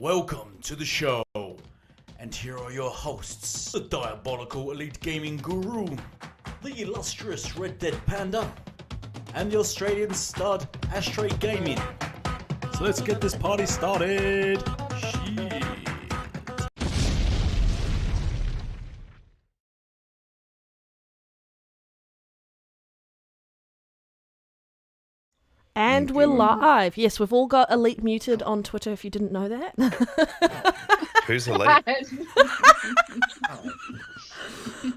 welcome to the show. And here are your hosts, the diabolical Elite Gaming Guru, the illustrious Red Dead Panda, and the Australian stud AshtreyGaming. So let's get this party started. Shit. And we're live. Yes, we've all got Elite muted on Twitter if you didn't know that. Who's Elite?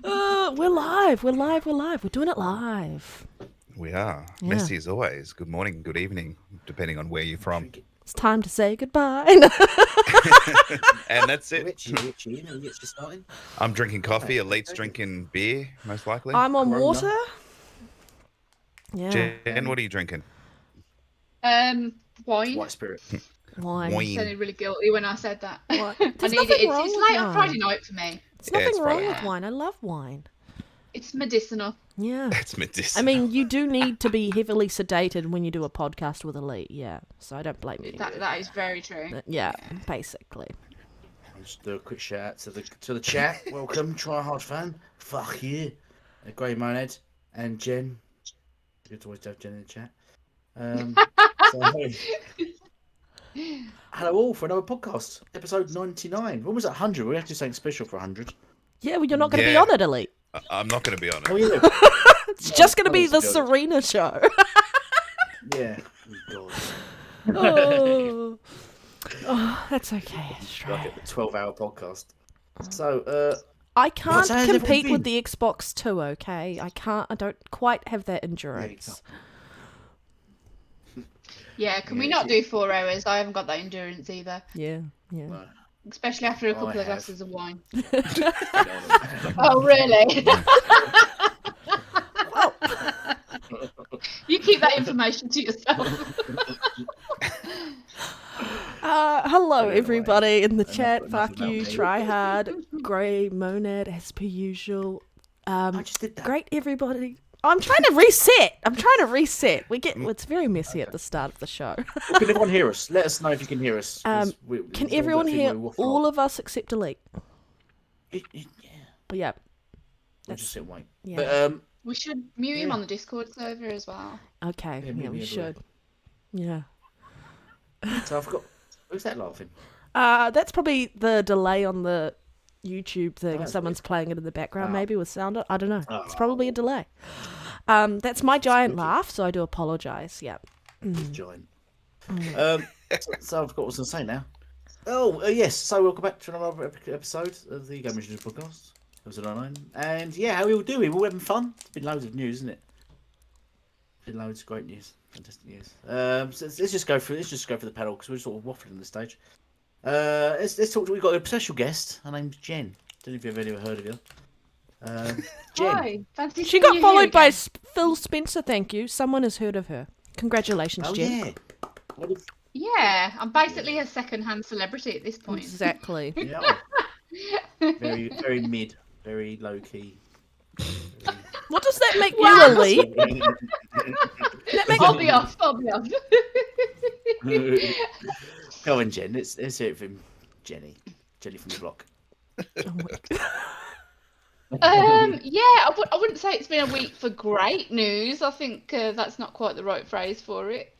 We're live. We're doing it live. We are. Yeah. Messy as always. Good morning, good evening, depending on where you're from. It's time to say goodbye. And that's it. Richie, you starting? I'm drinking coffee. Elite's drinking beer, most likely. I'm on Corona. water. Yeah. Jen, what are you drinking? Wine. White spirit. Wine. Wine. Sounded really guilty when I said that. What? I There's need nothing it. wrong It's with late on wine. Friday night for me. There's Yeah, nothing it's wrong Friday. with wine. I love wine. It's medicinal. Yeah. It's medicinal. I mean, you do need to be heavily sedated when you do a podcast with Elite. Yeah. So I don't blame you. That is very true. Yeah, basically. I'll just do a quick shout out to the chat. Welcome, Try Hard Fan. Fuck you. Grey Monad and Jen. Good to always have Jen in the chat. Hello all for another podcast, episode 99. When was that? 100? We have to do something special for 100. Yeah, well, you're not going to be Yeah. on it, Elite. I'm not going to be on it. Oh yeah. It's just going to be the honest to God. Serena show. Yeah. Oh, God. Oh, that's okay. Ashtray. Like a 12-hour podcast. So, I can't how's everyone compete with been? the Xbox 2, okay? I don't quite have that endurance. Yeah, can we Yeah, not do 4 hours? I haven't got that endurance either. Yeah. no. Especially after a couple I of have. glasses of wine. Oh, Oh, really? You keep that information to yourself. Hello, Anyway, everybody in the enough- chat. enough Fuck about you, me. try hard. Grey Monad, as per usual. I just did that. Great, everybody. I'm trying to reset. It's very messy at the start of the show. Can everyone hear us? Let us know if you can hear us. 'cause Can it's everyone that thing hear where we waffle all on. of us except Elite? Yeah. But yeah. We'll just sit and wait. Yeah. But We should mute him Yeah. on the Discord server as well. Okay. Yeah, Yeah, maybe we everywhere. should. Yeah. so I forgot. Who's that laughing? That's probably the delay on the YouTube thing. that's Someone's playing it in the background, Oh. maybe with sound. I don't know. It's Oh. probably a delay. That's my giant spooky. laugh, so I do apologise. Yeah. Giant. So I forgot what I was going to say now. Oh, yes. So welcome back to another episode of the Gaming Guru podcast. Episode 99. And yeah, how are we all doing? We're all having fun. It's been loads of news, isn't it? Been loads of great news. Fantastic news. So let's just go through the panel because we're sort of waffling on the stage. Let's talk. We've got a special guest. Her name's Jen. Don't know if you've ever heard of her. Jen. Hi, fancy She seeing got you followed here by again. Phil Spencer, thank you. Someone has heard of her. Congratulations, Oh Jen. yeah. What if- Yeah, I'm basically a second-hand celebrity at this point. Exactly. Yeah. Very, very mid. Very low key. What does that make Wow. you, Elite? That make I'll be off. I'll be off. Go on, Jen. Let's hear it from Jenny. Jenny from the block. Yeah, I wouldn't say it's been a week for great news. I think that's not quite the right phrase for it.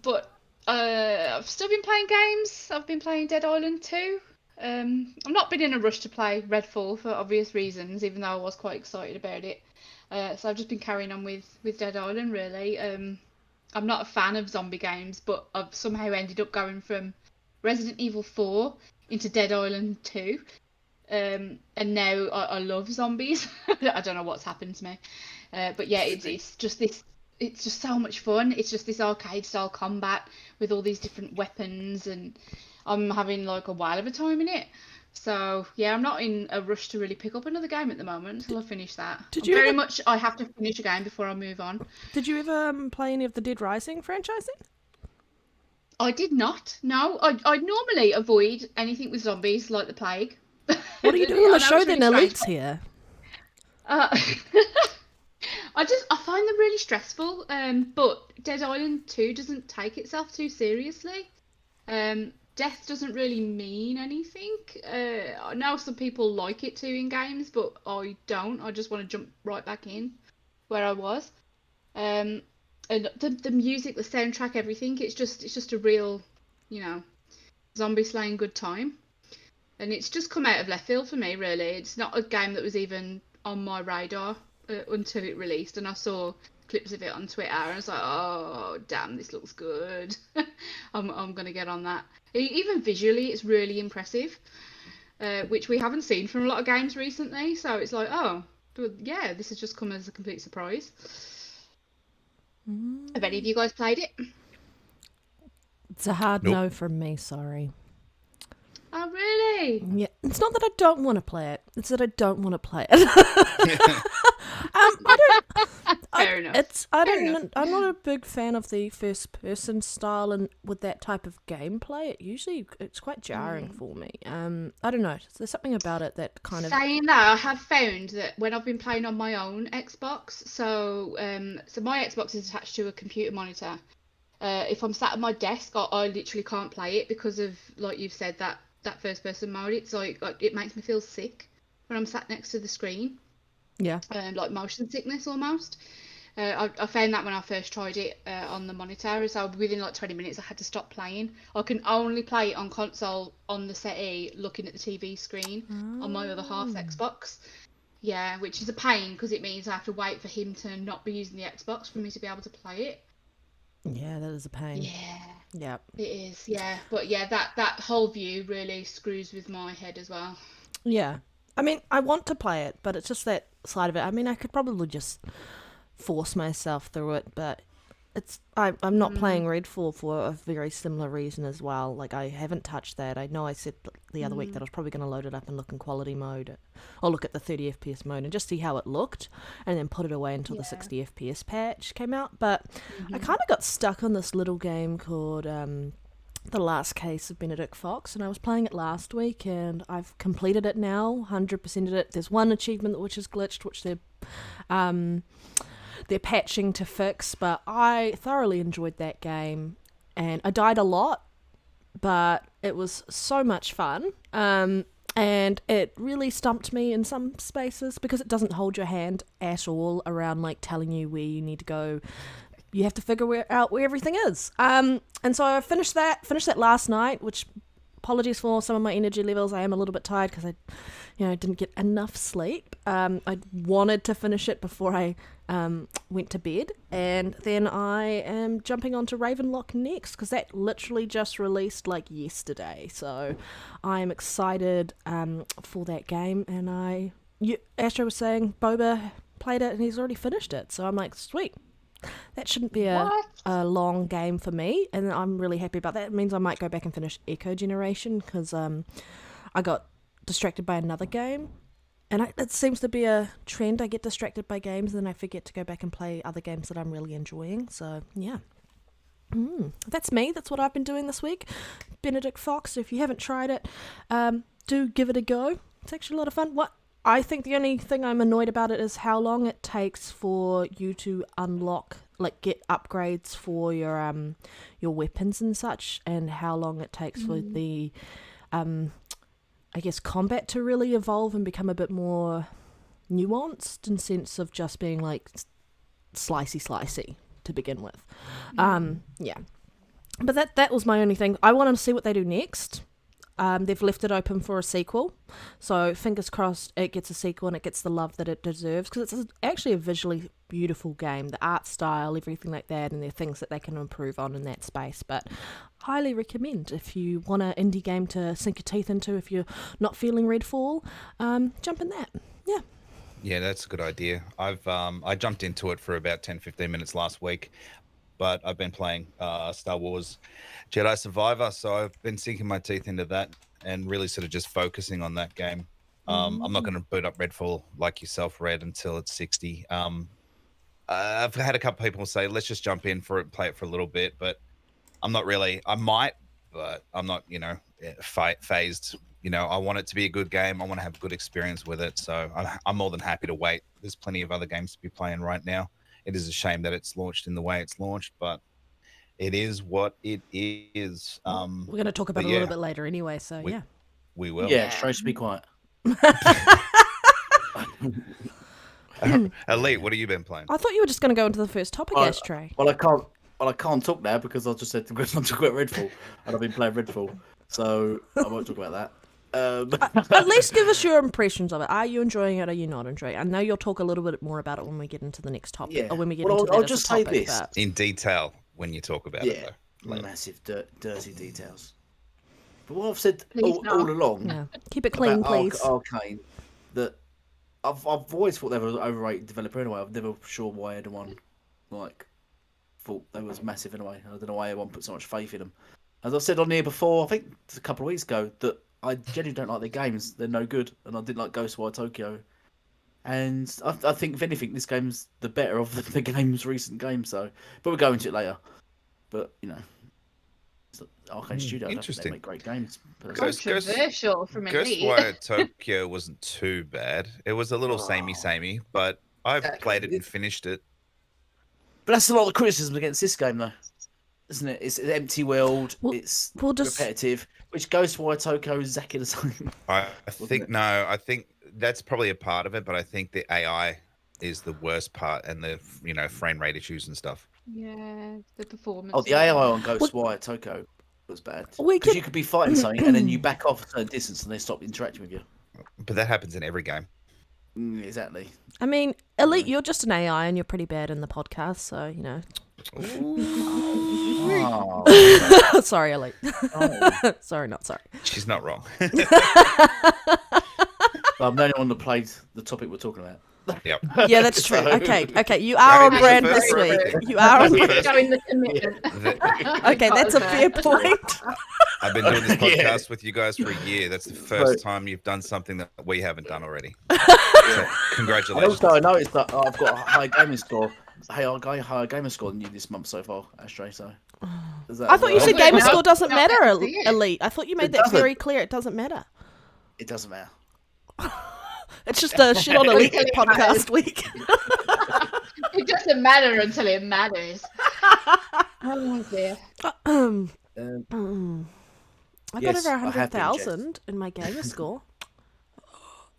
But I've still been playing games. I've been playing Dead Island 2. I've not been in a rush to play REDFALL for obvious reasons, even though I was quite excited about it. So I've just been carrying on with Dead Island, really. I'm not a fan of zombie games, but I've somehow ended up going from Resident Evil 4 into Dead Island 2. And now I love zombies. I don't know what's happened to me, but yeah, it's just so much fun. It's just this arcade style combat with all these different weapons, and I'm having like a while of a time in it. So yeah, I'm not in a rush to really pick up another game at the moment until I finish that. I have to finish a game before I move on. Did you ever play any of the Dead Rising franchise then? I did not. No, I normally avoid anything with zombies like the plague. What are you doing on the I know show it's then? really Elite's strange. here. I find them really stressful. But Dead Island 2 doesn't take itself too seriously. death doesn't really mean anything. I know some people like it too in games, but I don't. I just want to jump right back in where I was. And the music, the soundtrack, everything, it's just a real, zombie slaying good time. And it's just come out of left field for me, really. It's not a game that was even on my radar until it released, and I saw clips of it on Twitter, and I was like, oh damn, this looks good. I'm gonna get on that. Even visually, it's really impressive, which we haven't seen from a lot of games recently. So it's like, oh yeah, this has just come as a complete surprise. Have any of you guys played it? It's a hard Nope. no from me, sorry. Oh really? Yeah, it's not that I don't want to play it. It's that I don't want to play it. Fair enough. I'm not a big fan of the first-person style, and with that type of gameplay, it's quite jarring for me. I don't know. There's something about it that kind of. Saying that, I have found that when I've been playing on my own Xbox, so my Xbox is attached to a computer monitor. If I'm sat at my desk, I literally can't play it because of, like you've said, that first-person mode. It's like it makes me feel sick when I'm sat next to the screen. Yeah. Like motion sickness almost. I found that when I first tried it on the monitor, so within like 20 minutes I had to stop playing. I can only play it on console on the settee looking at the TV screen on my other half Xbox. Yeah, which is a pain because it means I have to wait for him to not be using the Xbox for me to be able to play it. Yeah, that is a pain. Yeah. Yep. It is, yeah. But yeah, that whole view really screws with my head as well. Yeah. I mean, I want to play it, but it's just that side of it. I mean, I could probably just force myself through it, but I'm not playing Redfall for a very similar reason as well. Like, I haven't touched that. I know I said the other week that I was probably going to load it up and look in quality mode, or look at the 30 FPS mode and just see how it looked, and then put it away until the 60 FPS patch came out. But I kind of got stuck on this little game called The Last Case of Benedict Fox, and I was playing it last week, and I've completed it now, 100%ed it. There's one achievement which is glitched, which they're patching to fix, but I thoroughly enjoyed that game, and I died a lot, but it was so much fun, and it really stumped me in some spaces because it doesn't hold your hand at all around like telling you where you need to go. You have to figure out where everything is. And so I finished that last night, which, apologies for some of my energy levels. I am a little bit tired because I didn't get enough sleep. I wanted to finish it before I went to bed. And then I am jumping onto Ravenlock next because that literally just released like yesterday. So I am excited for that game. And Astro was saying Boba played it and he's already finished it. So I'm like, sweet. That shouldn't be a long game for me, and I'm really happy about that. It means I might go back and finish Echo Generation because I got distracted by another game, and it seems to be a trend. I get distracted by games and then I forget to go back and play other games that I'm really enjoying. So yeah, that's me. That's what I've been doing this week. Benedict Fox. So if you haven't tried it, do give it a go. It's actually a lot of fun. I think the only thing I'm annoyed about it is how long it takes for you to unlock, like get upgrades for your weapons and such, and how long it takes for the, I guess, combat to really evolve and become a bit more nuanced in sense of just being like slicey to begin with. Yeah. But that was my only thing. I want to see what they do next. They've left it open for a sequel, so fingers crossed it gets a sequel and it gets the love that it deserves, because it's actually a visually beautiful game, the art style, everything like that, and there are things that they can improve on in that space. But highly recommend if you want an indie game to sink your teeth into if you're not feeling Redfall, jump in that. Yeah, that's a good idea. I jumped into it for about 10-15 minutes last week, but I've been playing Star Wars Jedi Survivor, so I've been sinking my teeth into that and really sort of just focusing on that game. I'm not going to boot up Redfall like yourself, Red, until it's 60. I've had a couple people say, let's just jump in for it, play it for a little bit, but I'm not really. I might, but I'm not, phased. I want it to be a good game. I want to have a good experience with it, so I'm more than happy to wait. There's plenty of other games to be playing right now. It is a shame that it's launched in the way it's launched, but It is what it is. We're going to talk about it a little bit later anyway, so yeah. We will. Yeah, Astray should be quiet. Elite, what have you been playing? I thought you were just going to go into the first topic, Ashtray. Well, I can't talk now because I just said we're going to talk about Redfall, and I've been playing Redfall, so I won't talk about that. At least give us your impressions of it. Are you enjoying it? Are you not enjoying it? I know you'll talk a little bit more about it when we get into the next topic. Yeah. Or when we get Well, into that I'll as a just say topic, this. but- In detail when you talk about it, though. Later. Massive, dirty details. But what I've said Please all along, Yeah. Keep it clean, about please. Arcane, that I've always thought they were an overrated developer anyway. I'm never sure why anyone thought they was massive anyway. I don't know why everyone put so much faith in them. As I said on here before, I think a couple of weeks ago, that I genuinely don't like their games. They're no good, and I didn't like Ghostwire Tokyo. And I think if anything, this game's the better of the game's recent games. So, but we'll go into it later. But it's Arcane Studio. Interesting. They make great games. But Controversial from Elite. Ghostwire Tokyo wasn't too bad. It was a little samey, but I played it and finished it. But that's a lot of criticism against this game, though, isn't it? It's an empty world. Well, it's we'll just- repetitive. Which Ghostwire Tokyo is exactly the same. I think I think that's probably a part of it, but I think the AI is the worst part, and the frame rate issues and stuff. Yeah, the performance. Oh, the AI on Ghostwire Tokyo was bad. We Because could- you could be fighting something and then you back off a certain distance and they stop interacting with you. But that happens in every game. Exactly. I mean, Elite, you're just an AI and you're pretty bad in the podcast, so, Oh, Sorry, Elite. Sorry, not sorry. She's not wrong. I'm the only one that played the topic we're talking about. Yep. Yeah, that's true. So- Okay, you are on Maybe brand the this first- week. You are on brand. Showing the commitment. Okay, that's a fair point. I've been doing this Yeah. podcast with you guys for a year. That's the first time you've done something that we haven't done already. So, And congratulations. also, I noticed that I've got a higher gaming score. Hey, I got a higher gamer score than you this month so far, Astray. So, I thought you said gamer no, score doesn't no, matter, that's it. Elite. I thought you made It that doesn't. very clear. It doesn't matter. It doesn't matter. It's just a shit on Elite podcast week. It doesn't matter until it matters. Oh dear. Um, I got Yes, over I have been 100,000 in my gamer score.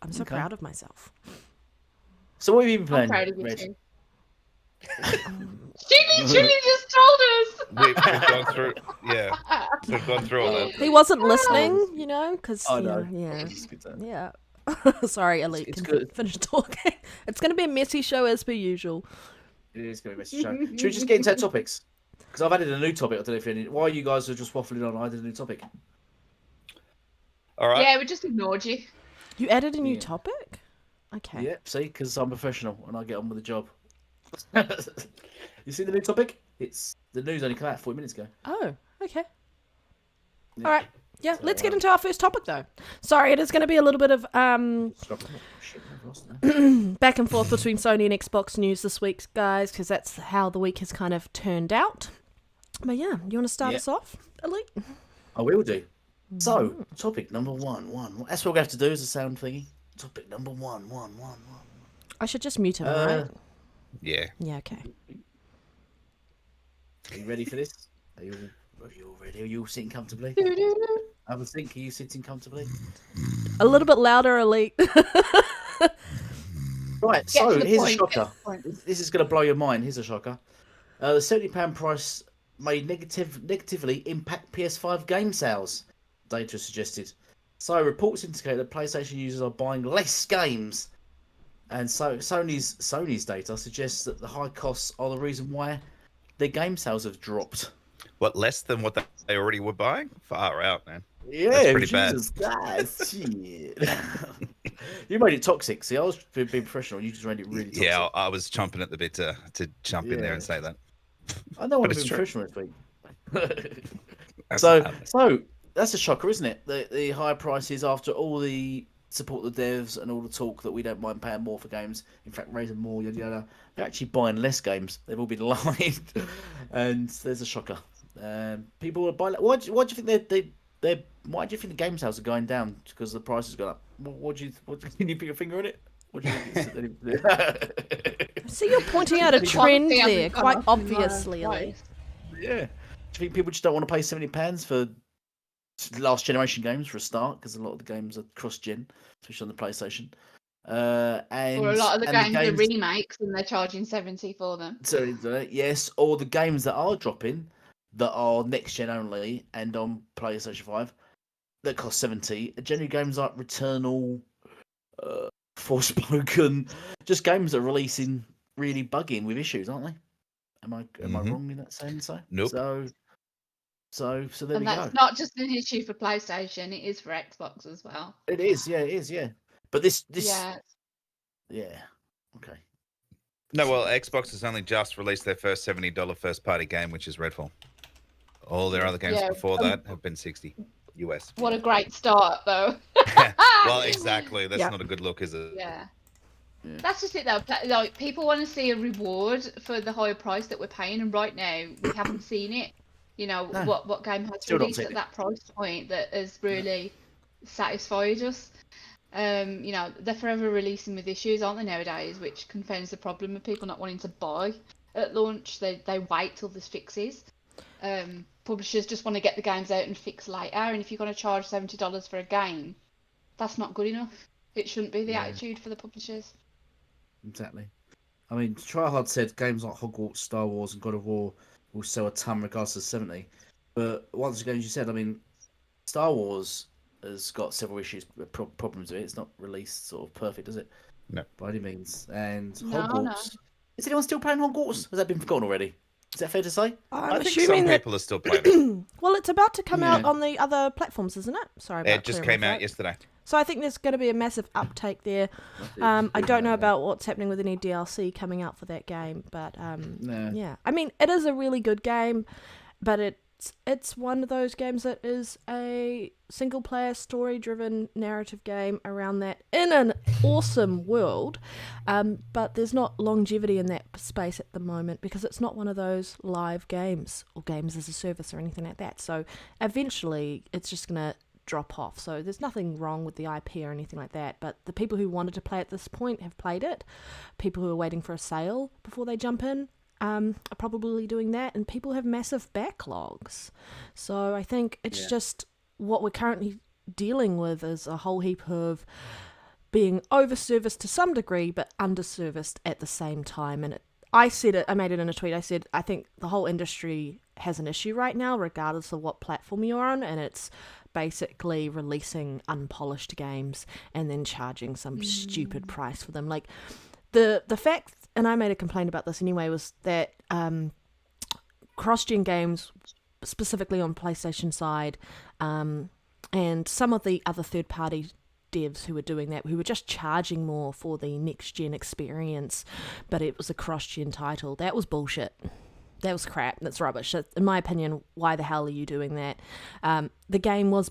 I'm so Okay. proud of myself. so, what have you been I'm playing? proud of you Red? too. She literally just told us. We've gone through, we've gone through all that. He wasn't listening, because Oh, no. yeah. It's good to- Yeah. Sorry, Elite. It's Can good. finish talking. It's going to be a messy show as per usual. It is going to be a messy show. Should we just get into our topics? Because I've added a new topic. I don't know if any. While you guys are just waffling on, I added a new topic. All right. Yeah, we just ignored you. You added a new Yeah. topic? Okay. Yep, see, because I'm professional and I get on with the job. You see the new topic? It's the news only came out 40 minutes ago. Oh, okay. Yeah. All right. Yeah, So, let's get into our first topic, though. Sorry, it is going to be a little bit of Stop. Oh, shit, I've lost it now. back and forth between Sony and Xbox news this week, guys, because that's how the week has kind of turned out. But yeah, you want to start Yeah. us off, Elite? I will do. So, topic number one. That's what we're going to have to do is a sound thingy. Topic number one. I should just mute him, Uh, right? Yeah. Yeah, okay. Are you ready for this? Are you all ready? Are you all sitting comfortably? Have a think. Are you sitting comfortably? A little bit louder, Elite. Right, Get so to the here's a point, shocker. get to the point. This is going to blow your mind. Here's a shocker. The £70 price may negatively impact PS5 game sales, data suggested. So reports indicate that PlayStation users are buying less games. And so Sony's data suggests that the high costs are the reason why their game sales have dropped. What, less than what they already were buying? Far out, man. Yeah, pretty bad. Jesus, that's shit. You made it toxic. See, I was being professional. You just made it really toxic. Yeah, I was chomping at the bit to jump in there Yeah. and say that. I don't want But to it's be true. professional this week. That's So, not happening. so that's a shocker, isn't it? The higher prices after all the support the devs and all the talk that we don't mind paying more for games. In fact, raising more, yada yada. They're actually buying less games. They've all been lying, and there's a shocker. People are buying. Why do you think they? Why do you think the game sales are going down? Because the price has gone up. Can you put your finger on it? What do you think? See, you're pointing out a One trend thing there, I've quite gone off in my obviously, Elite. life. Yeah. Do you think people just don't want to pay £70 for last generation games for a start? Because a lot of the games are cross-gen, especially on the PlayStation. And Or a lot of the games are games, remakes and they're charging 70 for them. so yes, or the games that are dropping that are next gen only and on PlayStation 5 that cost 70 are generally games like Returnal, Forspoken, just games that are releasing really bugging with issues, aren't they? Am I wrong in that saying so? Nope. So there And we that's go. not just an issue for PlayStation, it is for Xbox as well. It is, yeah. But this Yeah. yeah. Okay. No, well, Xbox has only just released their first $70 first-party game, which is Redfall. All their other games Yeah, before that have been $60 US. What a great start, though. Well, exactly. That's Yeah. not a good look, is it? Yeah. That's just it, though. Like, people want to see a reward for the higher price that we're paying, and right now we haven't seen it. You know, No. what game has Still not released seen at it. that price point that has really satisfied us. You know, they're forever releasing with issues, aren't they, nowadays, which confounds the problem of people not wanting to buy at launch. They wait till there's fixes. Publishers just want to get the games out and fix later, and if you're going to charge $70 for a game, that's not good enough. It shouldn't be the attitude for the publishers. Exactly. I mean, Tryhard said games like Hogwarts, Star Wars, and God of War will sell a ton regardless of 70. But once again, as you said, I mean, Star Wars has got several issues, problems with it. It's not released sort of perfect, is it? No. By any means. And No, Hogwarts. no. Is anyone still playing Hogwarts? Has that been forgotten already? Is that fair to say? I'm I think assuming some that. people are still playing it. Well, it's about to come out Yeah. on the other platforms, isn't it? Sorry about It just clearing came off out that. yesterday. So I think there's going to be a massive uptake there. I don't know about what's happening with any DLC coming out for that game, but No. yeah. I mean, it is a really good game, but it's one of those games that is a single-player, story-driven narrative game around that in an awesome world, but there's not longevity in that space at the moment because it's not one of those live games or games as a service or anything like that. So eventually, it's just going to drop off. So there's nothing wrong with the IP or anything like that, but the people who wanted to play at this point have played it. People who are waiting for a sale before they jump in are probably doing that, and people have massive backlogs. So I think it's just what we're currently dealing with is a whole heap of being overserviced to some degree, but underserviced at the same time. And I said it, I made it in a tweet, I said, I think the whole industry has an issue right now, regardless of what platform you're on, and it's basically releasing unpolished games and then charging some stupid price for them. Like, the fact, and I made a complaint about this anyway, was that cross-gen games, specifically on PlayStation side, and some of the other third-party devs who were doing that, who were just charging more for the next-gen experience, but it was a cross-gen title. That was bullshit. That was crap. That's rubbish. In my opinion, why the hell are you doing that? The game it's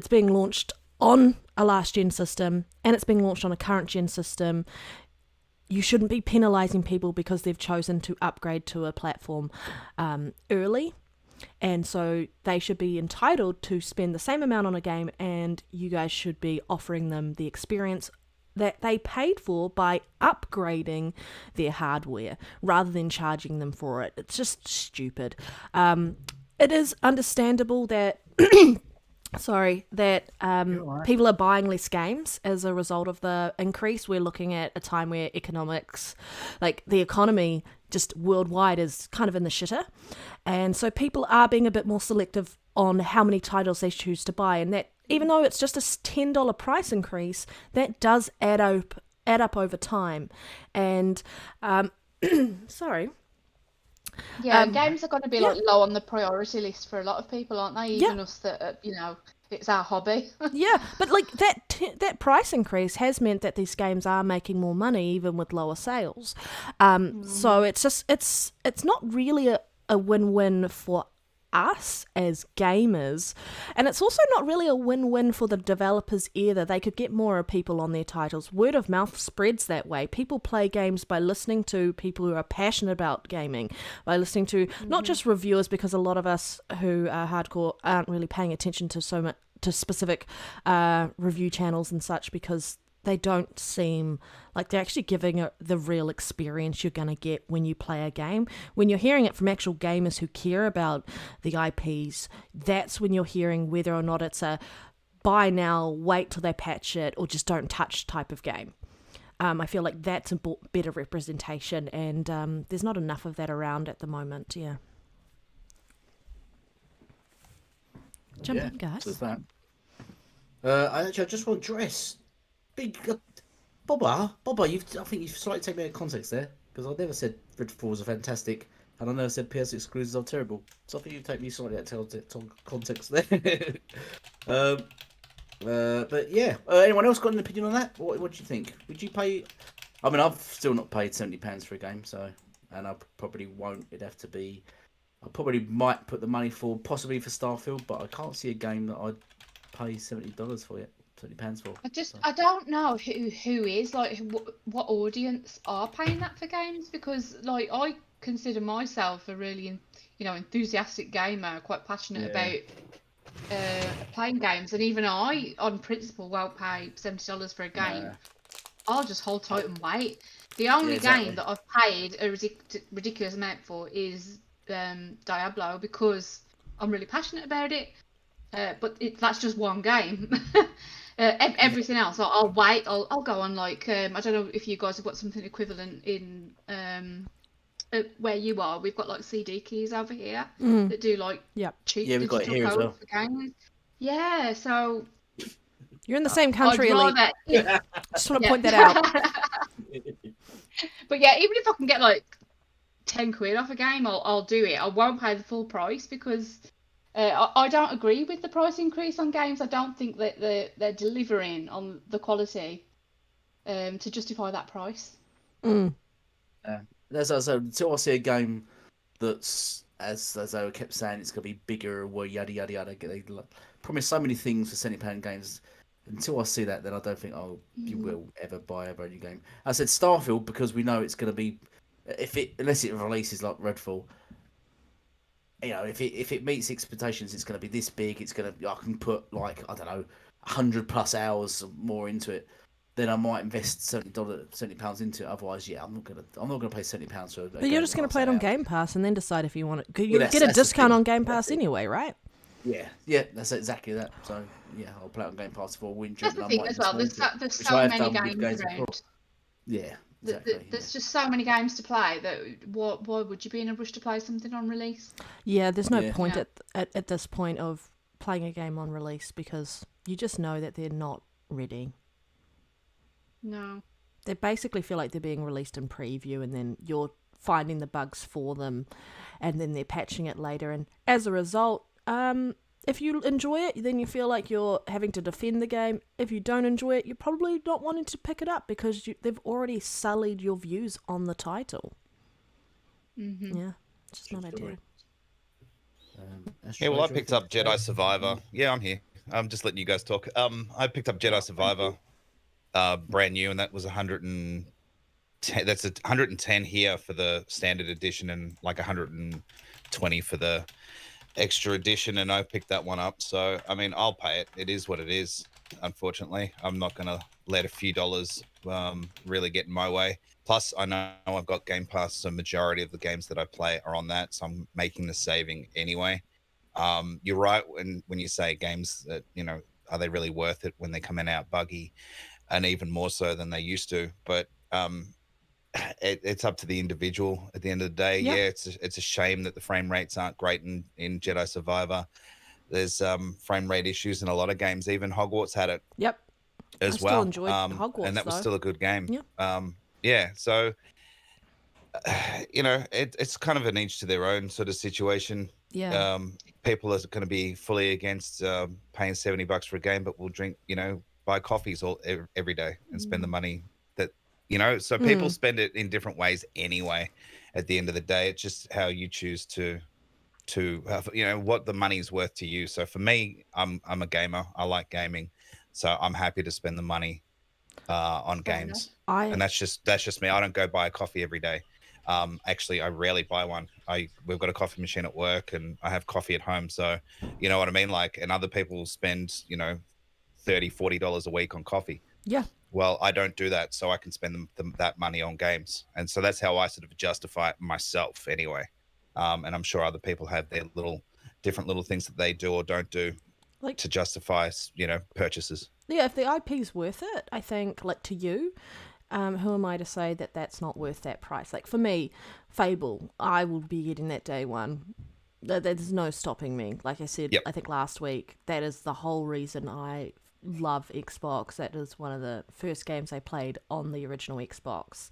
being launched on a last-gen system, and it's being launched on a current-gen system. You shouldn't be penalising people because they've chosen to upgrade to a platform early. And so they should be entitled to spend the same amount on a game, and you guys should be offering them the experience that they paid for by upgrading their hardware rather than charging them for it. It's just stupid. It is understandable that people are buying less games as a result of the increase. We're looking at a time where the economy just worldwide is kind of in the shitter. And so people are being a bit more selective on how many titles they choose to buy. And that, even though it's just a $10 price increase, that does add up over time. And, sorry. Yeah, games are going to be like low on the priority list for a lot of people, aren't they? Even us that, it's our hobby. Yeah, but like that price increase has meant that these games are making more money even with lower sales. So it's just it's not really a win-win for us as gamers, and it's also not really a win-win for the developers either. They could get more people on their titles. Word of mouth spreads that way. People play games by listening to people who are passionate about gaming, by listening to not just reviewers, because a lot of us who are hardcore aren't really paying attention to so much to specific review channels and such, because they don't seem like they're actually giving the real experience you're going to get when you play a game. When you're hearing it from actual gamers who care about the IPs, that's when you're hearing whether or not it's a buy now, wait till they patch it, or just don't touch type of game. I feel like that's a better representation, and there's not enough of that around at the moment. Yeah. Jump in, guys. There's that. I just want to dress. Big Bobba, I think you've slightly taken me out of context there, because I never said REDFALL are fantastic, and I never said PS exclusives are terrible. So I think you've taken me slightly out of context there. But yeah, anyone else got an opinion on that? What do you think? Would you pay? I mean, I've still not paid £70 for a game, so, and I probably won't. It'd have to be. I probably might put the money for possibly for Starfield, but I can't see a game that I'd pay $70 for yet. £70 for. I don't know who is like what audience are paying that for games, because like I consider myself a really enthusiastic gamer, quite passionate about playing games, and even I on principle won't pay $70 for a game. I'll just hold tight and wait. The only game that I've paid a ridiculous amount for is Diablo, because I'm really passionate about it. But that's just one game. Everything else, I'll wait. I'll go on like I don't know if you guys have got something equivalent in where you are. We've got like CD keys over here that do like cheap we've got it here as well. For games. Yeah, so you're in the same country. Just want to point that out. But yeah, even if I can get like 10 quid off a game, I'll do it. I won't pay the full price, because I don't agree with the price increase on games. I don't think that they're delivering on the quality to justify that price. So until I see a game that's, as I kept saying, it's going to be bigger, or yada yada yada. They promise so many things for £70 games. Until I see that, then I don't think you will ever buy a brand new game. I said Starfield because we know it's going to be, unless it releases like REDFALL. If it meets expectations, it's going to be this big. I can put like, I don't know, 100+ hours more into it. Then I might invest £70 into it. Otherwise, I'm not gonna pay £70 for it. But you're just gonna play it on Game Pass and then decide if you want it. You get a discount on Game Pass anyway, right? Yeah, that's exactly that. So I'll play it on Game Pass for Winter. That's the thing as well. There's so many games around. Yeah. Exactly, there's just so many games to play that why would you be in a rush to play something on release? Yeah, there's no point at this point of playing a game on release, because you just know that they're not ready. No. They basically feel like they're being released in preview, and then you're finding the bugs for them, and then they're patching it later. And as a result, if you enjoy it, then you feel like you're having to defend the game. If you don't enjoy it, you're probably not wanting to pick it up, because they've already sullied your views on the title. Mm-hmm. Yeah, it's just not ideal. I picked up Jedi Survivor. Yeah, I'm here. I'm just letting you guys talk. I picked up Jedi Survivor, brand new, and that was 110. That's 110 here for the standard edition, and like 120 for the extra edition, and I picked that one up. So I mean, I'll pay it. It is what it is. Unfortunately, I'm not gonna let a few dollars really get in my way. Plus, I know I've got Game Pass, so majority of the games that I play are on that, so I'm making the saving anyway. You're right when you say games that, are they really worth it when they're coming out buggy, and even more so than they used to. But it's up to the individual at the end of the day. Yep. Yeah, it's a shame that the frame rates aren't great in Jedi Survivor. There's frame rate issues in a lot of games. Even Hogwarts had it. Yep. As I well. Still enjoyed Hogwarts, and that was still a good game. Yeah. So it's kind of an each to their own sort of situation. Yeah. People are going to be fully against paying $70 for a game, but will drink, buy coffees every day and spend the money that, so people spend it in different ways anyway. At the end of the day, it's just how you choose to have, what the money's worth to you. So for me, I'm a gamer. I like gaming, so I'm happy to spend the money on games. And that's just me. I don't go buy a coffee every day. Actually, I rarely buy one. We've got a coffee machine at work, and I have coffee at home. So, you know what I mean? And other people spend, $30-$40 a week on coffee. Yeah. well, I don't do that, so I can spend that money on games. And so that's how I sort of justify it myself anyway. And I'm sure other people have their different little things that they do or don't do Like, to justify, purchases. yeah, if the IP's worth it, I think, like, to you, who am I to say that that's not worth that price? Like, for me, Fable, I will be getting that day one. There's no stopping me. Like I said, Yep. I think last week, that is the whole reason I love Xbox. That is one of the first games I played on the original Xbox.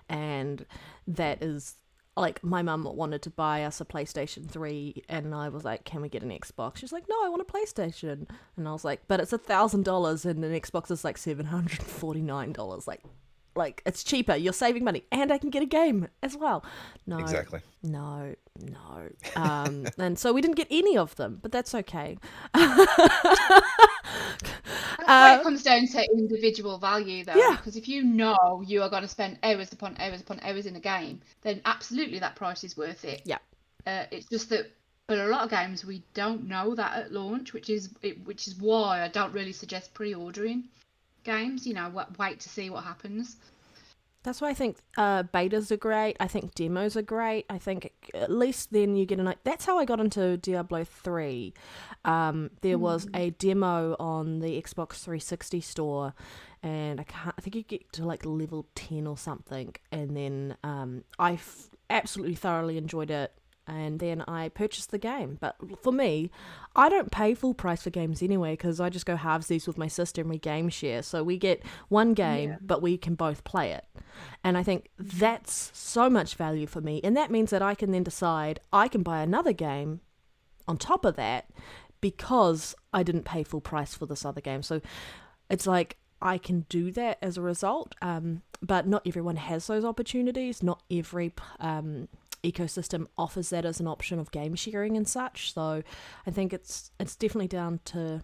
And that is, like, my mum wanted to buy us a PlayStation 3, and I was like, can we get an Xbox? She's like, no, I want a PlayStation. And I was like, but it's $1,000 and an Xbox is like $749. Like, it's cheaper. You're saving money, and I can get a game as well. No, Exactly. No. And so we didn't get any of them, but that's okay. When it comes down to individual value, though, Yeah. because if you know you are going to spend hours upon hours upon hours in a game, then absolutely that price is worth it. Yeah. It's just that for a lot of games we don't know that at launch, which is why I don't really suggest pre-ordering games. Wait to see what happens. That's why I think betas are great. I think demos are great. I think at least then you get that's how I got into Diablo 3. There was a demo on the Xbox 360 store, and I think you get to like level 10 or something, and then I absolutely thoroughly enjoyed it. And then I purchased the game. But for me, I don't pay full price for games anyway, because I just go halvesies with my sister and we game share. So we get one game, but we can both play it. And I think that's so much value for me. And that means that I can then decide I can buy another game on top of that because I didn't pay full price for this other game. So it's like I can do that as a result. But not everyone has those opportunities. Not every ecosystem offers that as an option of game sharing and such. So I think it's definitely down to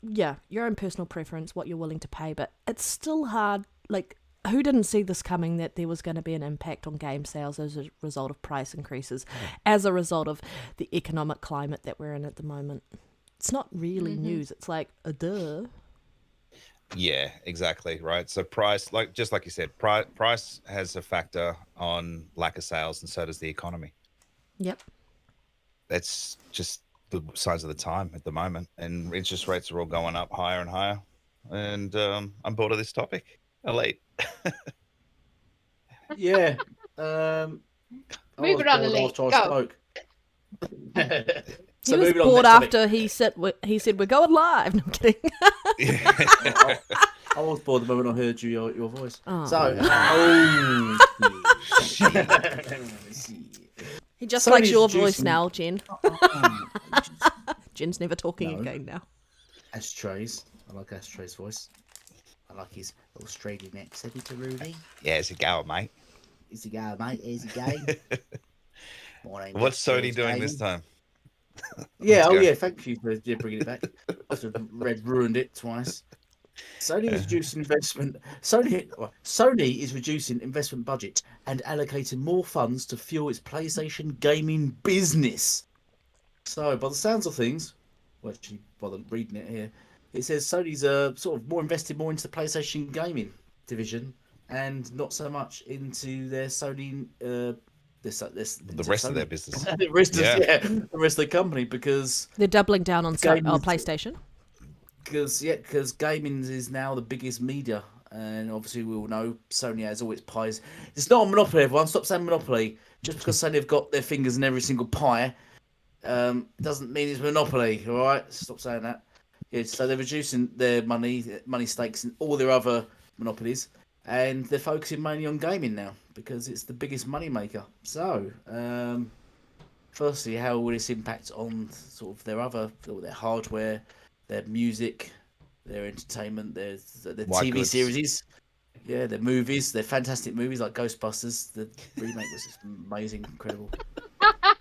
your own personal preference, what you're willing to pay. But it's still hard. Like, who didn't see this coming, that there was going to be an impact on game sales as a result of price increases, as a result of the economic climate that we're in at the moment? It's not really news. It's like a duh. Yeah, exactly. Right. So price, just like you said, price has a factor on lack of sales, and so does the economy. Yep. That's just the signs of the time at the moment, and interest rates are all going up higher and higher. And I'm bored of this topic. Elite. Yeah. Moving on, Elite. After I spoke. He was moving on, bored next topic. after he said we're going live. No, I'm kidding. I was bored the moment I heard your voice. Oh. He just Sony's likes your voice reducing- now, Jen. Jen's never talking No. again now. Ashtrey's. I like Ashtrey's voice. I like his Australian accent to Rudy. Yeah, it's a go, mate. Is he go, mate? Is he go? What's Sony doing this time? Yeah, Let's go. yeah, thank you for bringing it back. Red ruined it twice. Sony is reducing investment. Sony is reducing investment budget and allocating more funds to fuel its PlayStation gaming business. So, by the sounds of things, well, actually, by the reading it here, it says Sony's sort of invested more into the PlayStation gaming division and not so much into their Sony. The rest of their business. the rest of the company, because They're doubling down on Gaming- PlayStation. because gaming is now the biggest media, and obviously we all know Sony has all its pies. It's not a monopoly, everyone. Stop saying monopoly. Just because Sony have got their fingers in every single pie, doesn't mean it's monopoly. All right, stop saying that. Yeah, so they're reducing their money stakes in all their other monopolies, and they're focusing mainly on gaming now because it's the biggest money maker. So, firstly, how will this impact on sort of their hardware, their music, their entertainment, their White TV goods. series, yeah, their movies, their fantastic movies like Ghostbusters. The remake was just amazing, incredible.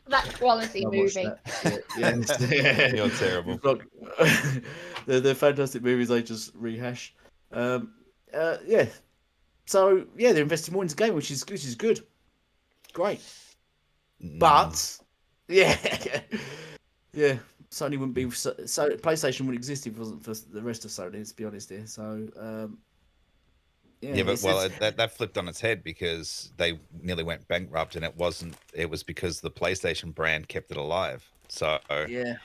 That quality I watched movie. that. Yeah. You're terrible. Look, they're fantastic movies. They just rehash. Yeah. So yeah, they're investing more into gaming, which is good. Great. But yeah, yeah, Sony wouldn't be so PlayStation wouldn't exist if it wasn't for the rest of Sony. Let's be honest here. So Yeah, but that flipped on its head because they nearly went bankrupt, and it was because the PlayStation brand kept it alive. So yeah,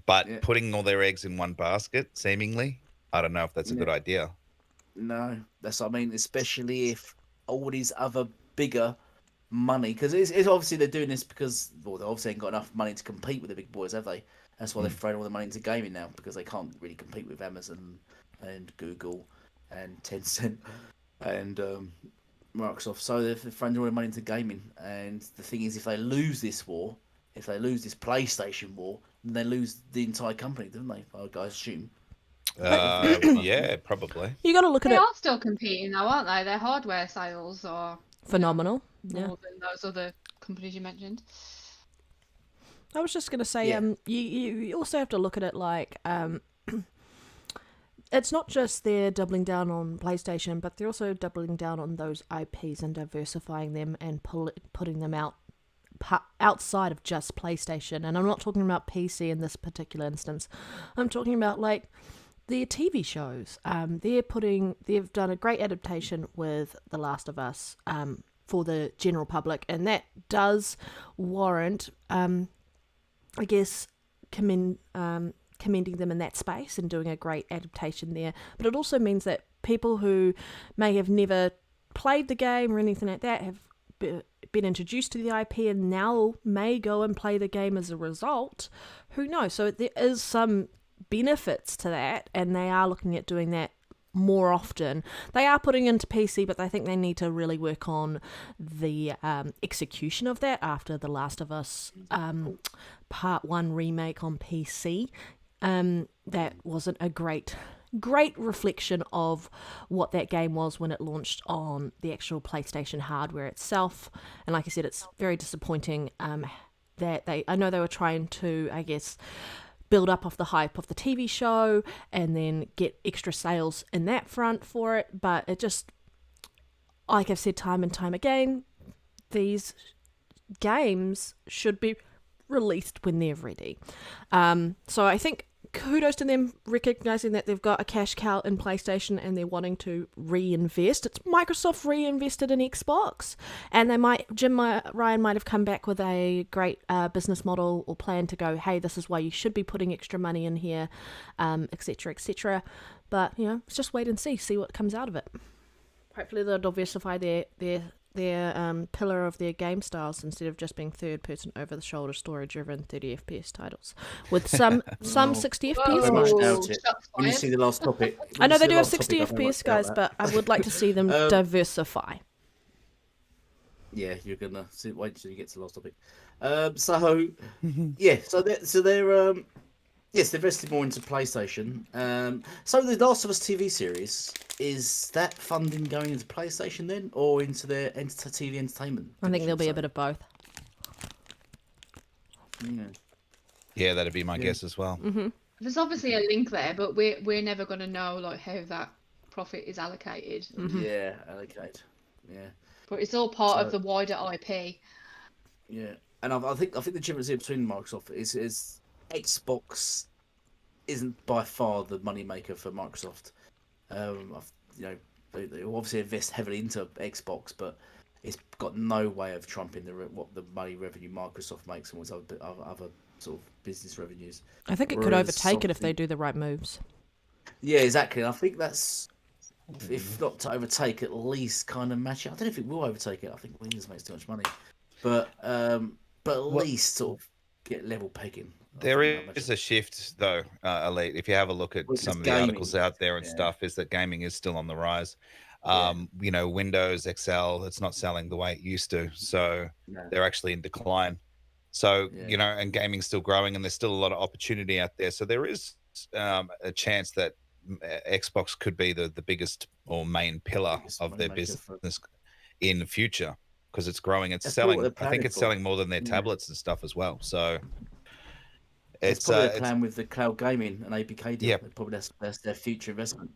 but yeah. putting all their eggs in one basket, seemingly, I don't know if that's a good idea. No, that's what I mean. Especially if all these other bigger money, because it's obviously they're doing this because they obviously ain't got enough money to compete with the big boys, have they? That's why they're throwing all the money into gaming now, because they can't really compete with Amazon and Google and Tencent and Microsoft. So they're throwing all their money into gaming. And the thing is, if they lose this war, if they lose this PlayStation war, then they lose the entire company, don't they? I assume. Yeah, probably. You got to look at They it. are still competing though, aren't they? Their hardware sales are Phenomenal. more than those other companies you mentioned. I was just going to say, Yeah. you also have to look at it like, it's not just they're doubling down on PlayStation, but they're also doubling down on those IPs and diversifying them and putting them outside of just PlayStation. And I'm not talking about PC in this particular instance. I'm talking about like their TV shows. They've done a great adaptation with The Last of Us for the general public, and that does warrant, I guess, commending them in that space and doing a great adaptation there. But it also means that people who may have never played the game or anything like that have been introduced to the IP and now may go and play the game as a result. Who knows? So there is some benefits to that, and they are looking at doing that more often. They are putting into PC, but I think they need to really work on the execution of that after The Last of Us Part 1 remake on PC. That wasn't a great reflection of what that game was when it launched on the actual PlayStation hardware itself. And like I said, it's very disappointing that I know they were trying to, I guess, build up off the hype of the TV show and then get extra sales in that front for it. But it just, like I've said time and time again, these games should be released when they're ready. So I think kudos to them recognizing that they've got a cash cow in PlayStation and they're wanting to reinvest. It's Microsoft reinvested in Xbox, and Jim Ryan might have come back with a great business model or plan to go, hey, this is why you should be putting extra money in here, etc., etc. But let's just wait and see what comes out of it. Hopefully they'll diversify their pillar of their game styles instead of just being third-person, over-the-shoulder, story-driven 30 FPS titles with some 60 FPS modes. When you see the last topic, I know they do have 60 FPS, guys, but I would like to see them diversify. Yeah, you're gonna wait until you get to the last topic. They're yes, they've invested more into PlayStation. So the Last of Us TV series, is that funding going into PlayStation then, or into their TV entertainment? I think there'll be a bit of both. Yeah, that'd be my guess as well. Mm-hmm. There's obviously a link there, but we're never going to know like how that profit is allocated. Mm-hmm. Yeah, allocate. Yeah. But it's all part of the wider IP. Yeah, and I think the difference here between Microsoft is Xbox isn't by far the moneymaker for Microsoft. They obviously invest heavily into Xbox, but it's got no way of trumping what the money revenue Microsoft makes and what's other sort of business revenues. I think it could overtake it if they do the right moves. Yeah, exactly. And I think that's, if not to overtake, at least kind of match it. I don't know if it will overtake it. I think Windows makes too much money, but at least sort of get level pegging. There is a shift, though, Elite. If you have a look at some of the articles out there and stuff, is that gaming is still on the rise. Windows, Excel, it's not selling the way it used to. So they're actually in decline. So, and gaming's still growing and there's still a lot of opportunity out there. So there is a chance that Xbox could be the biggest or main pillar of their business in the future because it's growing. It's selling. I think it's selling more than their tablets and stuff as well. So it's probably a plan with the cloud gaming and APK deal. Probably that's their future investment.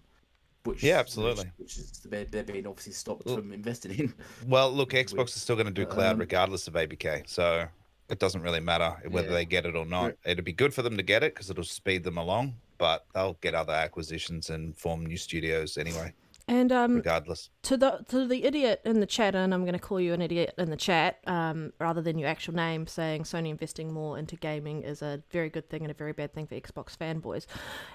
Absolutely. Which is they're being obviously stopped from investing in. Well, look, Xbox is still going to do cloud regardless of APK, so it doesn't really matter whether they get it or not. It'd be good for them to get it because it'll speed them along, but they'll get other acquisitions and form new studios anyway. And regardless. to the idiot in the chat, and I'm going to call you an idiot in the chat, rather than your actual name, saying Sony investing more into gaming is a very good thing and a very bad thing for Xbox fanboys.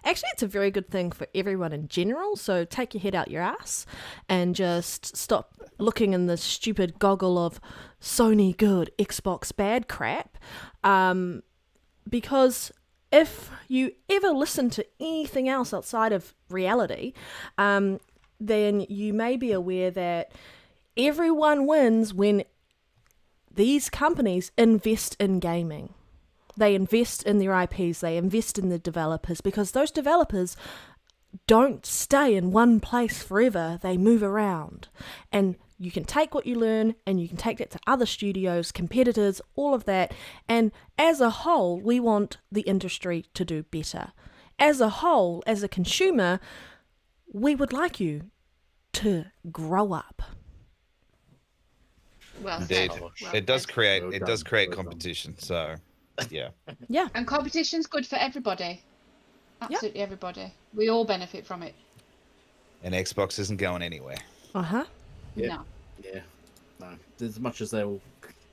Actually, it's a very good thing for everyone in general. So take your head out your ass and just stop looking in the stupid goggle of Sony good, Xbox bad crap. Because if you ever listen to anything else outside of reality, then you may be aware that everyone wins when these companies invest in gaming. They invest in their IPs, they invest in the developers, because those developers don't stay in one place forever, they move around. And you can take what you learn and you can take that to other studios, competitors, all of that. And as a whole, we want the industry to do better. As a whole, as a consumer, we would like you to grow up. Well Indeed, said. Well it does said. create competition. So, yeah. Yeah. And competition's good for everybody. Absolutely everybody. We all benefit from it. And Xbox isn't going anywhere. Uh-huh. Yeah. No. Yeah. No. As much as they'll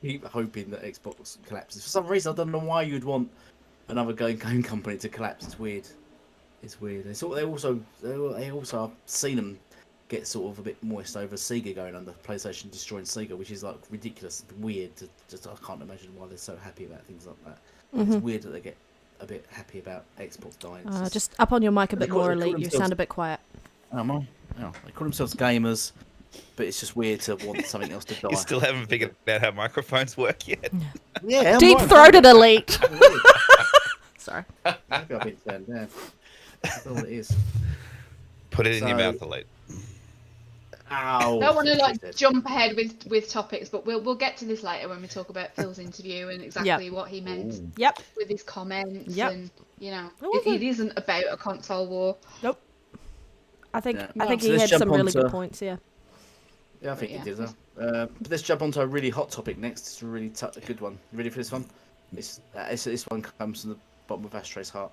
keep hoping that Xbox collapses, for some reason I don't know why you'd want another game company to collapse. It's weird. It's weird. They also I've seen them get sort of a bit moist over Sega going under, PlayStation destroying Sega, which is like ridiculous, weird. I can't imagine why they're so happy about things like that. It's weird that they get a bit happy about Xbox dying. Just up on your mic a bit more, they call Elite. You sound a bit quiet. They call themselves gamers, but it's just weird to want something else to die. You still haven't figured out how microphones work yet. Yeah, Deep-throated Elite. Sorry. Maybe I've been turned down. That's all it is. Put it in your mouth, Elite. Ow. I don't want to jump ahead with topics, but we'll get to this later when we talk about Phil's interview and exactly what he meant with his comments. And it isn't about a console war. Nope. I think So he let's had jump some really good onto- points. Yeah. Yeah, I think he did. But let's jump onto a really hot topic next. It's a really a good one. You ready for this one? This one comes from the bottom of Ashtrey's heart.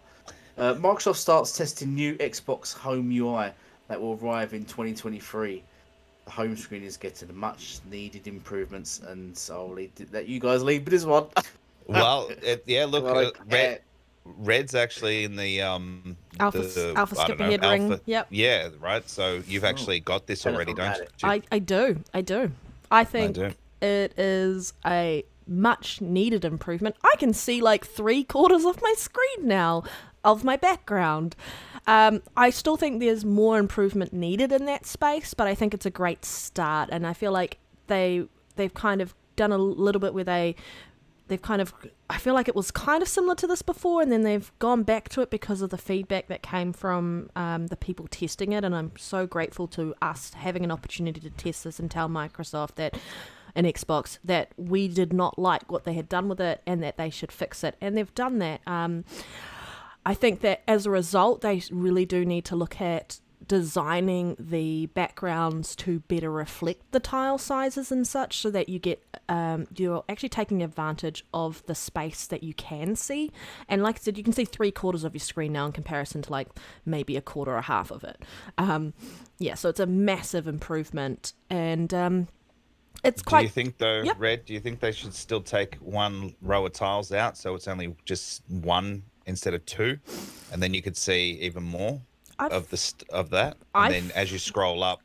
Microsoft starts testing new Xbox Home UI that will arrive in 2023. The home screen is getting much needed improvements, and so I'll let you guys lead with this one. Well, Red's actually in the Alpha skipper head ring. Yep. Yeah, right. So you've actually got this already, don't you? I do. I think it is a much needed improvement. I can see like 3/4 of my screen now of my background. I still think there's more improvement needed in that space, but I think it's a great start, and I feel like they've kind of done a little bit where they've kind of, I feel like it was kind of similar to this before, and then they've gone back to it because of the feedback that came from the people testing it, and I'm so grateful to us having an opportunity to test this and tell Microsoft that and Xbox that we did not like what they had done with it and that they should fix it, and they've done that. I think that as a result, they really do need to look at designing the backgrounds to better reflect the tile sizes and such, so that you get you're actually taking advantage of the space that you can see. And like I said, you can see 3/4 of your screen now in comparison to like maybe 1/4 or half of it. So it's a massive improvement, and it's quite. Do you think though, Red? Do you think they should still take one row of tiles out, so it's only just one instead of two, and then you could see even more of that, and then as you scroll up,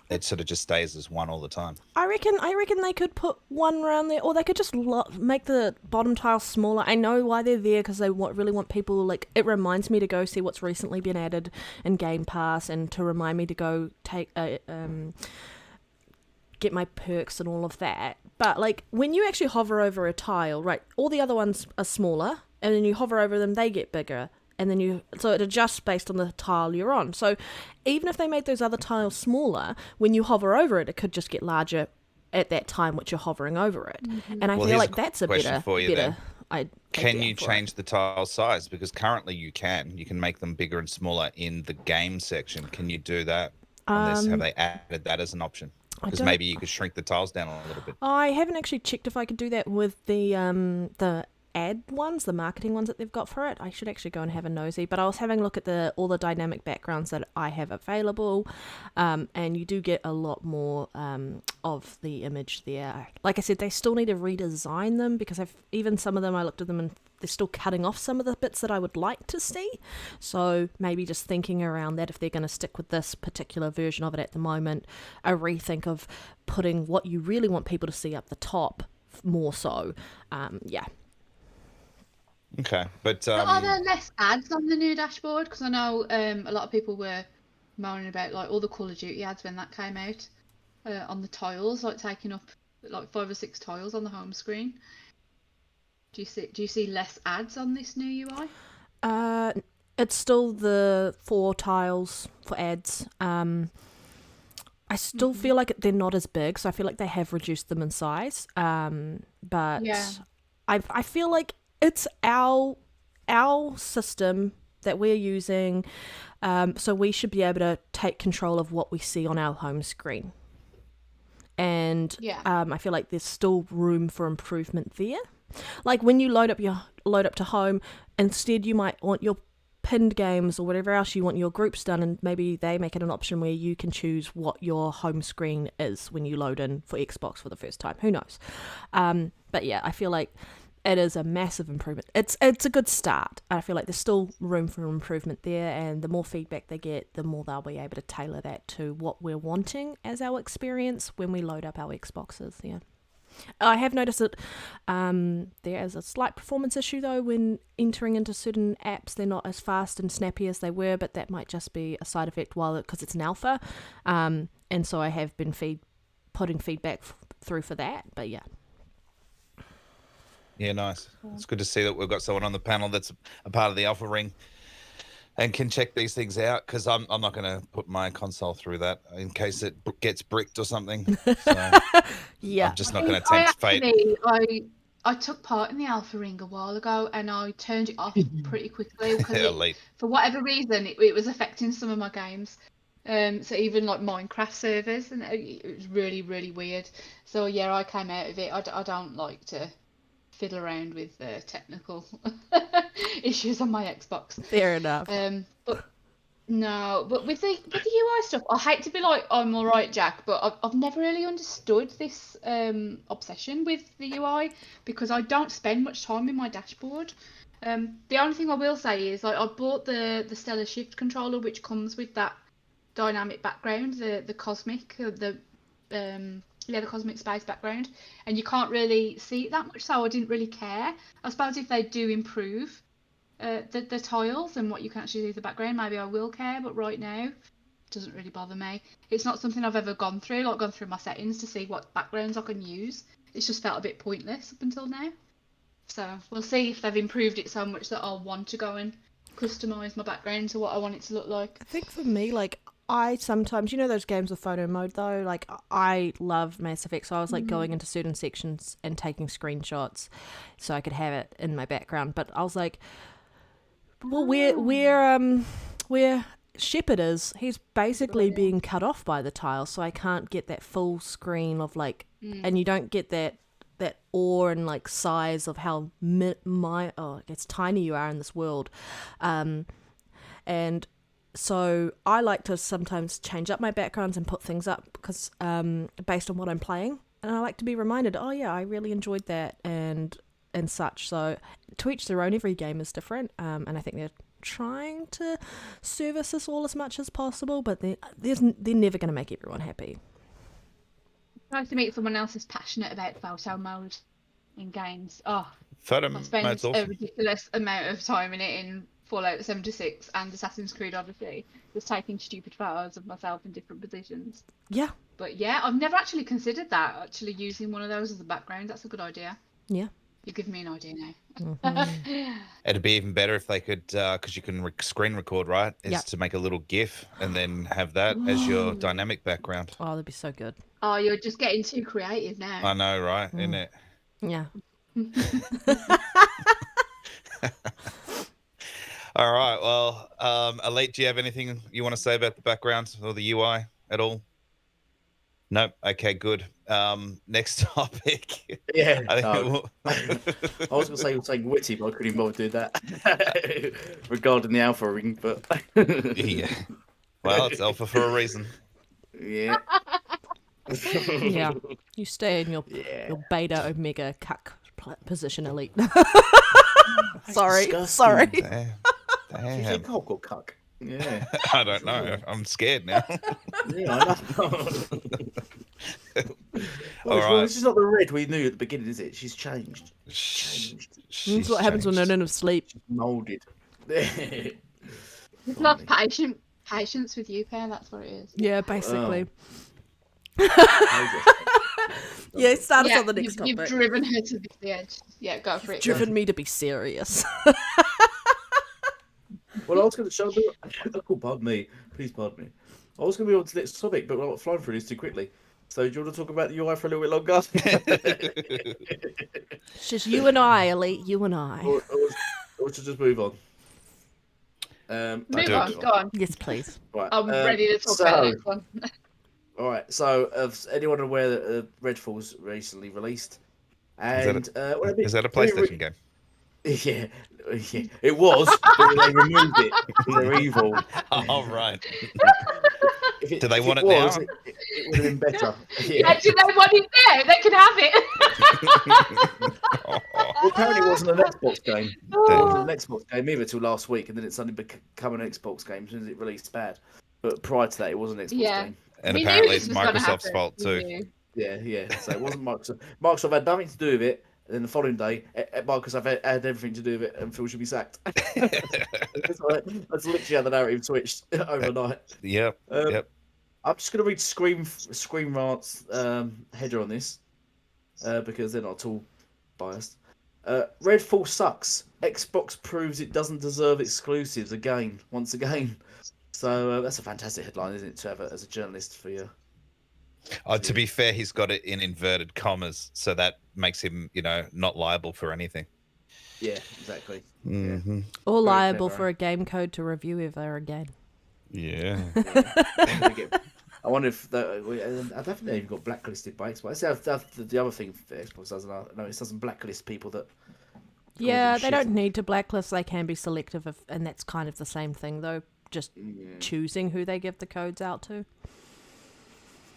it sort of just stays as one all the time? I reckon they could put one around there, or they could just make the bottom tile smaller. I know why they're there, because they really want people, like, it reminds me to go see what's recently been added in Game Pass, and to remind me to go take get my perks and all of that. But like, when you actually hover over a tile, right, all the other ones are smaller, and then you hover over them, they get bigger. And then so it adjusts based on the tile you're on. So even if they made those other tiles smaller, when you hover over it, it could just get larger at that time which you're hovering over it. And I feel like that's a better Can you change the tile size? Because currently you can make them bigger and smaller in the game section. Can you do that? Have they added that as an option? Because maybe you could shrink the tiles down a little bit. I haven't actually checked if I could do that with the ad ones, the marketing ones that they've got for it. I should actually go and have a nosy, but I was having a look at all the dynamic backgrounds that I have available, and you do get a lot more of the image there. Like I said, they still need to redesign them, because even some of them, I looked at them and they're still cutting off some of the bits that I would like to see. So maybe just thinking around that, if they're going to stick with this particular version of it at the moment, a rethink of putting what you really want people to see up the top more so. Yeah. Okay, but Are there less ads on the new dashboard? Because I know a lot of people were moaning about like all the Call of Duty ads when that came out on the tiles, like taking up like 5 or 6 tiles on the home screen. Do you see less ads on this new UI? It's still the 4 tiles for ads. I still feel like they're not as big, so I feel like they have reduced them in size. But Yeah. I feel like it's our system that we're using, so we should be able to take control of what we see on our home screen. And Yeah. I feel like there's still room for improvement there. Like when you load up to home, instead you might want your pinned games or whatever else you want your groups done, and maybe they make it an option where you can choose what your home screen is when you load in for Xbox for the first time. Who knows? But yeah, I feel like it is a massive improvement. It's a good start. I feel like there's still room for improvement there, and the more feedback they get, the more they'll be able to tailor that to what we're wanting as our experience when we load up our Xboxes. Yeah. I have noticed that there is a slight performance issue though when entering into certain apps. They're not as fast and snappy as they were, but that might just be a side effect because it's an alpha. And so I have been putting feedback through for that. But yeah. Yeah, nice. It's good to see that we've got someone on the panel that's a part of the Alpha Ring and can check these things out, because I'm not going to put my console through that in case it gets bricked or something. So Yeah. I'm just not going to tempt fate. I took part in the Alpha Ring a while ago, and I turned it off pretty quickly because Elite. for whatever reason it was affecting some of my games. So even like Minecraft servers, and it was really, really weird. So yeah, I came out of it. I don't like to fiddle around with technical issues on my Xbox. Fair enough. But with the UI stuff, I hate to be like, I'm all right, Jack, but I've never really understood this obsession with the UI, because I don't spend much time in my dashboard. The only thing I will say is I bought the Stellar Shift controller, which comes with that dynamic background, the cosmic, the cosmic space background, and you can't really see it that much, so I didn't really care. I suppose if they do improve the tiles and what you can actually see in the background, maybe I will care, but right now it doesn't really bother me. It's not something I've ever gone through my settings to see what backgrounds I can use. It's just felt a bit pointless up until now. So we'll see if they've improved it so much that I'll want to go and customise my background to what I want it to look like. I think for me, like, I sometimes, those games with photo mode though, like I love Mass Effect, so I was like going into certain sections and taking screenshots so I could have it in my background. But I was like, well, where Shepard is, he's basically being cut off by the tile, so I can't get that full screen of like, and you don't get that awe and like size of how it's tiny you are in this world, and so I like to sometimes change up my backgrounds and put things up because based on what I'm playing, and I like to be reminded, oh yeah, I really enjoyed that and such. So to each their own. Every game is different, and I think they're trying to service us all as much as possible, but they're never going to make everyone happy. Nice to meet someone else who's passionate about photo mode in games. Photo I spent mode's awesome. a ridiculous amount of time in it in Fallout 76 and Assassin's Creed Odyssey, just taking stupid photos of myself in different positions. Yeah. But yeah, I've never actually considered that, actually using one of those as a background. That's a good idea. Yeah. You're giving me an idea now. It'd be even better if they could, because you can screen record, right? Is Yep. to make a little GIF and then have that as your dynamic background. Oh, that'd be so good. Oh, you're just getting too creative now. I know, right? Isn't it? Yeah. All right. Well, Elite, do you have anything you want to say about the background or the UI at all? Nope. Okay, good. Next topic. Yeah. I think No. I was going to say something witty, but I couldn't even bother doing that regarding the alpha ring. But yeah. Well, it's alpha for a reason. yeah. Yeah, you stay in your Yeah. beta omega cuck position, Elite. That's sorry, disgusting. sorry. Damn. Did you say Damn. cock or cuck? Yeah. I don't know. I'm scared now. Yeah, I know. All Well, right. this is not the Red we knew at the beginning, is it? She's changed. Changed. That's what happens when they're in sleep. Moulded. It's not patience with you, Pear. That's what it is. Yeah, basically. Oh. Yeah, start us Yeah, on the next you've topic. driven her to the edge. Yeah, go for it. Driven me to be serious. Well, I was going to show you. Oh, pardon me. Please pardon me. I was going to be on to the next topic, but I'm flying through this too quickly. So, do you want to talk about the UI for a little bit longer? It's just you and I, Elite. You and I. or should just move on? Move on, go on. Yes, please. Right. I'm ready to talk about the next one. All right. So, is anyone aware that Redfall's recently released? And Is that a PlayStation game? Yeah, it was, but they removed it. They're evil. Oh, right. Do they want it now? It would have been better. Yeah, do they want it there? They can have it. Well, apparently it wasn't an Xbox game. It wasn't an Xbox game either till last week, and then it suddenly become an Xbox game as soon as it released bad. But prior to that, it was an Xbox game. And We knew apparently this it's was gonna Microsoft's happen. fault We too. knew. Yeah. So it wasn't Microsoft. Microsoft had nothing to do with it. And then the following day, Microsoft had everything to do with it, and Phil should be sacked. That's literally how the narrative switched overnight. Yep. I'm just going to read Scream Rant's header on this because they're not at all biased. Redfall sucks. Xbox proves it doesn't deserve exclusives once again. So that's a fantastic headline, isn't it, to have as a journalist for you? To be fair, he's got it in inverted commas, so that makes him, not liable for anything. Yeah, exactly. Mm-hmm. Or Very liable clever. for a game code to review ever again. Yeah. I wonder if I don't think they even got blacklisted by Xbox. That's the other thing Xbox doesn't. No, it doesn't blacklist people that. Yeah, cause they shit. don't need to blacklist. They can be selective, and that's kind of the same thing, though. Just choosing who they give the codes out to.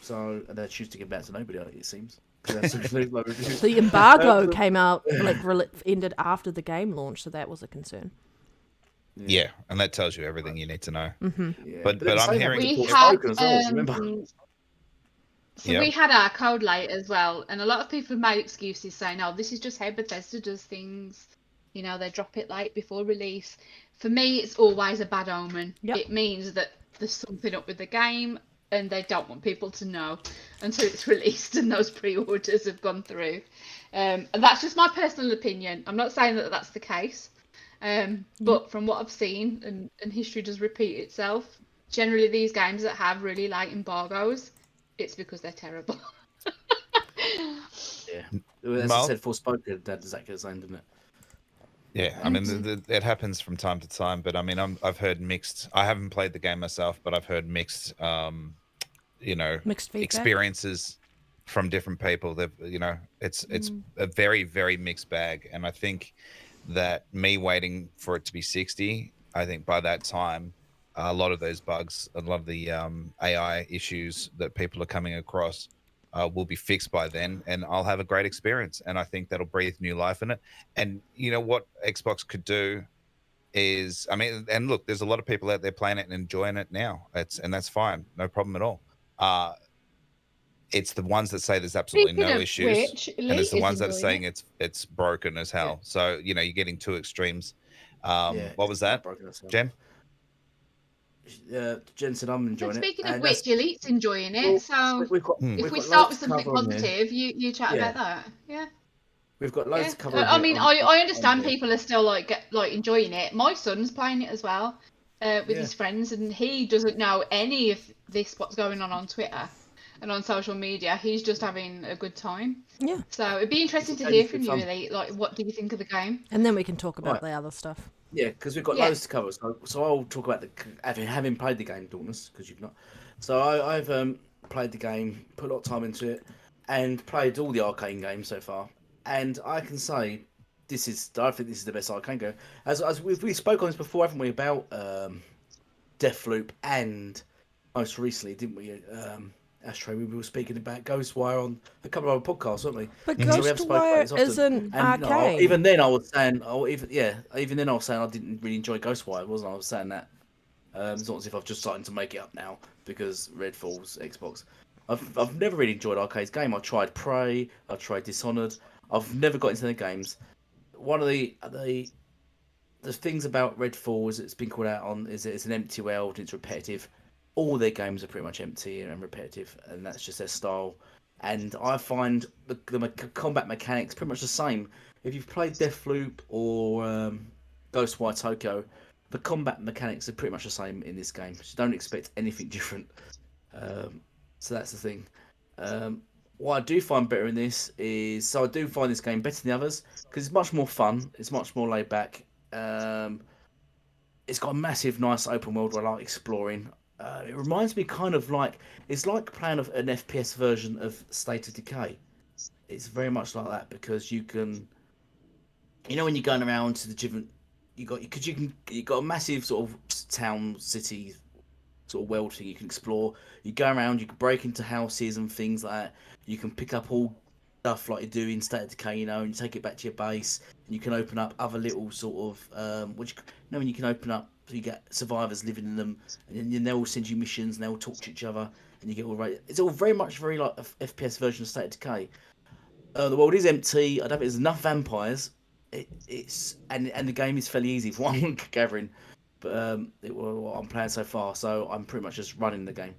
So and they choose to give back to nobody. It seems. The The embargo came out ended after the game launch, so that was a concern. Yeah, and that tells you everything you need to know. Yeah. But then I'm same hearing- with We Forspoken had, as well, remember? So Yeah. we had our code late as well, and a lot of people made excuses saying, "Oh, this is just how Bethesda does things. They drop it late before release." For me, it's always a bad omen. Yep. It means that there's something up with the game, and they don't want people to know until it's released and those pre-orders have gone through. And that's just my personal opinion. I'm not saying that that's the case, but from what I've seen, and history does repeat itself, generally these games that have really late embargoes, it's because they're terrible. Yeah. As I said, Forspoken had exactly the same, didn't it? Yeah, I mean, it happens from time to time, but I mean, I've heard mixed. I haven't played the game myself, but I've heard mixed, Mixed feedback. experiences from different people. That it's a very, very mixed bag, and I think that me waiting for it to be 60, I think by that time, a lot of those bugs, a lot of the AI issues that people are coming across will be fixed by then, and I'll have a great experience. And I think that'll breathe new life in it. And you know what Xbox could do is, I mean, and look, there's a lot of people out there playing it and enjoying it now. And that's fine, no problem at all. It's the ones that say there's absolutely Speaking no of issues, which, and it's the Elite ones is that are saying enjoying it's broken as hell. Yeah. So you're getting two extremes. Yeah, What was that, broken as hell. Jen? Jen said I'm And enjoying it. speaking of and which, Elite's enjoying it. well, So we've got, if we've we got start loads with to something cover on here. positive, you chat Yeah. about that. Yeah. We've got loads Yeah. to cover. on I here mean, on- I understand on here. people are still like enjoying it. My son's playing it as well with Yeah. his friends, and he doesn't know any of this what's going on Twitter and on social media. He's just having a good time. Yeah. So it'd be interesting to It's hear good from you, fun. Elite. Like, what do you think of the game? And then we can talk about Right. the other stuff. Yeah, because we've got Yeah. loads to cover. So I'll talk about having played the game, Dauntless, because you've not. So I've played the game, put a lot of time into it, and played all the arcane games so far. And I can say, I think this is the best arcane game. As we spoke on this before, haven't we? About Deathloop and most recently, didn't we? Ashtray, we were speaking about Ghostwire on a couple of other podcasts, weren't we? But So we have spoken about this Ghostwire often. isn't And arcane. even then, I was saying, even then I was saying I didn't really enjoy Ghostwire, wasn't I? I was saying that. It's not as if I've just starting to make it up now because Redfall's Xbox. I've never really enjoyed Arcade's game. I tried Prey, I tried Dishonored. I've never got into the games. One of the things about Redfall is it's been called out on is it's an empty world, it's repetitive. All their games are pretty much empty and repetitive, and that's just their style. And I find the combat mechanics pretty much the same. If you've played Deathloop or Ghostwire Tokyo, the combat mechanics are pretty much the same in this game. So don't expect anything different. So that's the thing. What I do find better in this is, I do find this game better than the others because it's much more fun. It's much more laid back. It's got a massive, nice open world where I like exploring. It reminds me kind of like, it's like playing an FPS version of State of Decay. It's very much like that because you can, when you're going around to the different, you got a massive sort of town, city, sort of world thing you can explore. You go around, you can break into houses and things like that. You can pick up all stuff like you do in State of Decay, and you take it back to your base. And you can open up other little sort of, when you can open up, so you get survivors living in them, and then they'll send you missions, and they'll talk to each other, and you get all right. It's all very like a FPS version of State of Decay. The world is empty. I don't think there's enough vampires. And the game is fairly easy for one gathering, but what I'm playing so far, so I'm pretty much just running the game,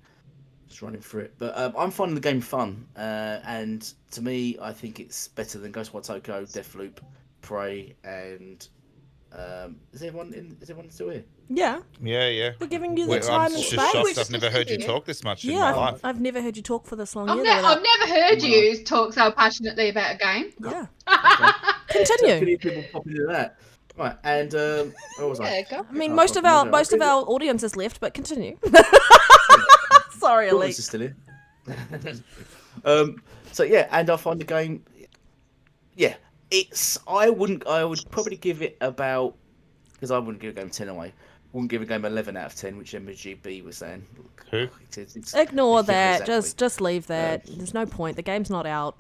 just running through it. But I'm finding the game fun, and to me, I think it's better than Ghostwire Tokyo, Deathloop, Prey, and is everyone still here? Yeah. Yeah. We're giving you the I'm time and just space. shocked. I've never heard you talk this much in my Yeah, life. I've never heard you talk for this long I've, either. I've never heard you talk so passionately about a game. Yeah. Okay. Continue. People pop into that. Right, and where was I? Yeah, go. I mean, Oh, most of no, our no, most of okay. our audience is left, but continue. Sorry, Elite Elite. is still here. So yeah, and I find the game. Yeah, I would probably give it about, because I wouldn't give a game 10 away. Wouldn't give a game 11 out of 10, which MGB was saying. Who? Ignore yeah, that. exactly. Just leave that. There's no point. The game's not out.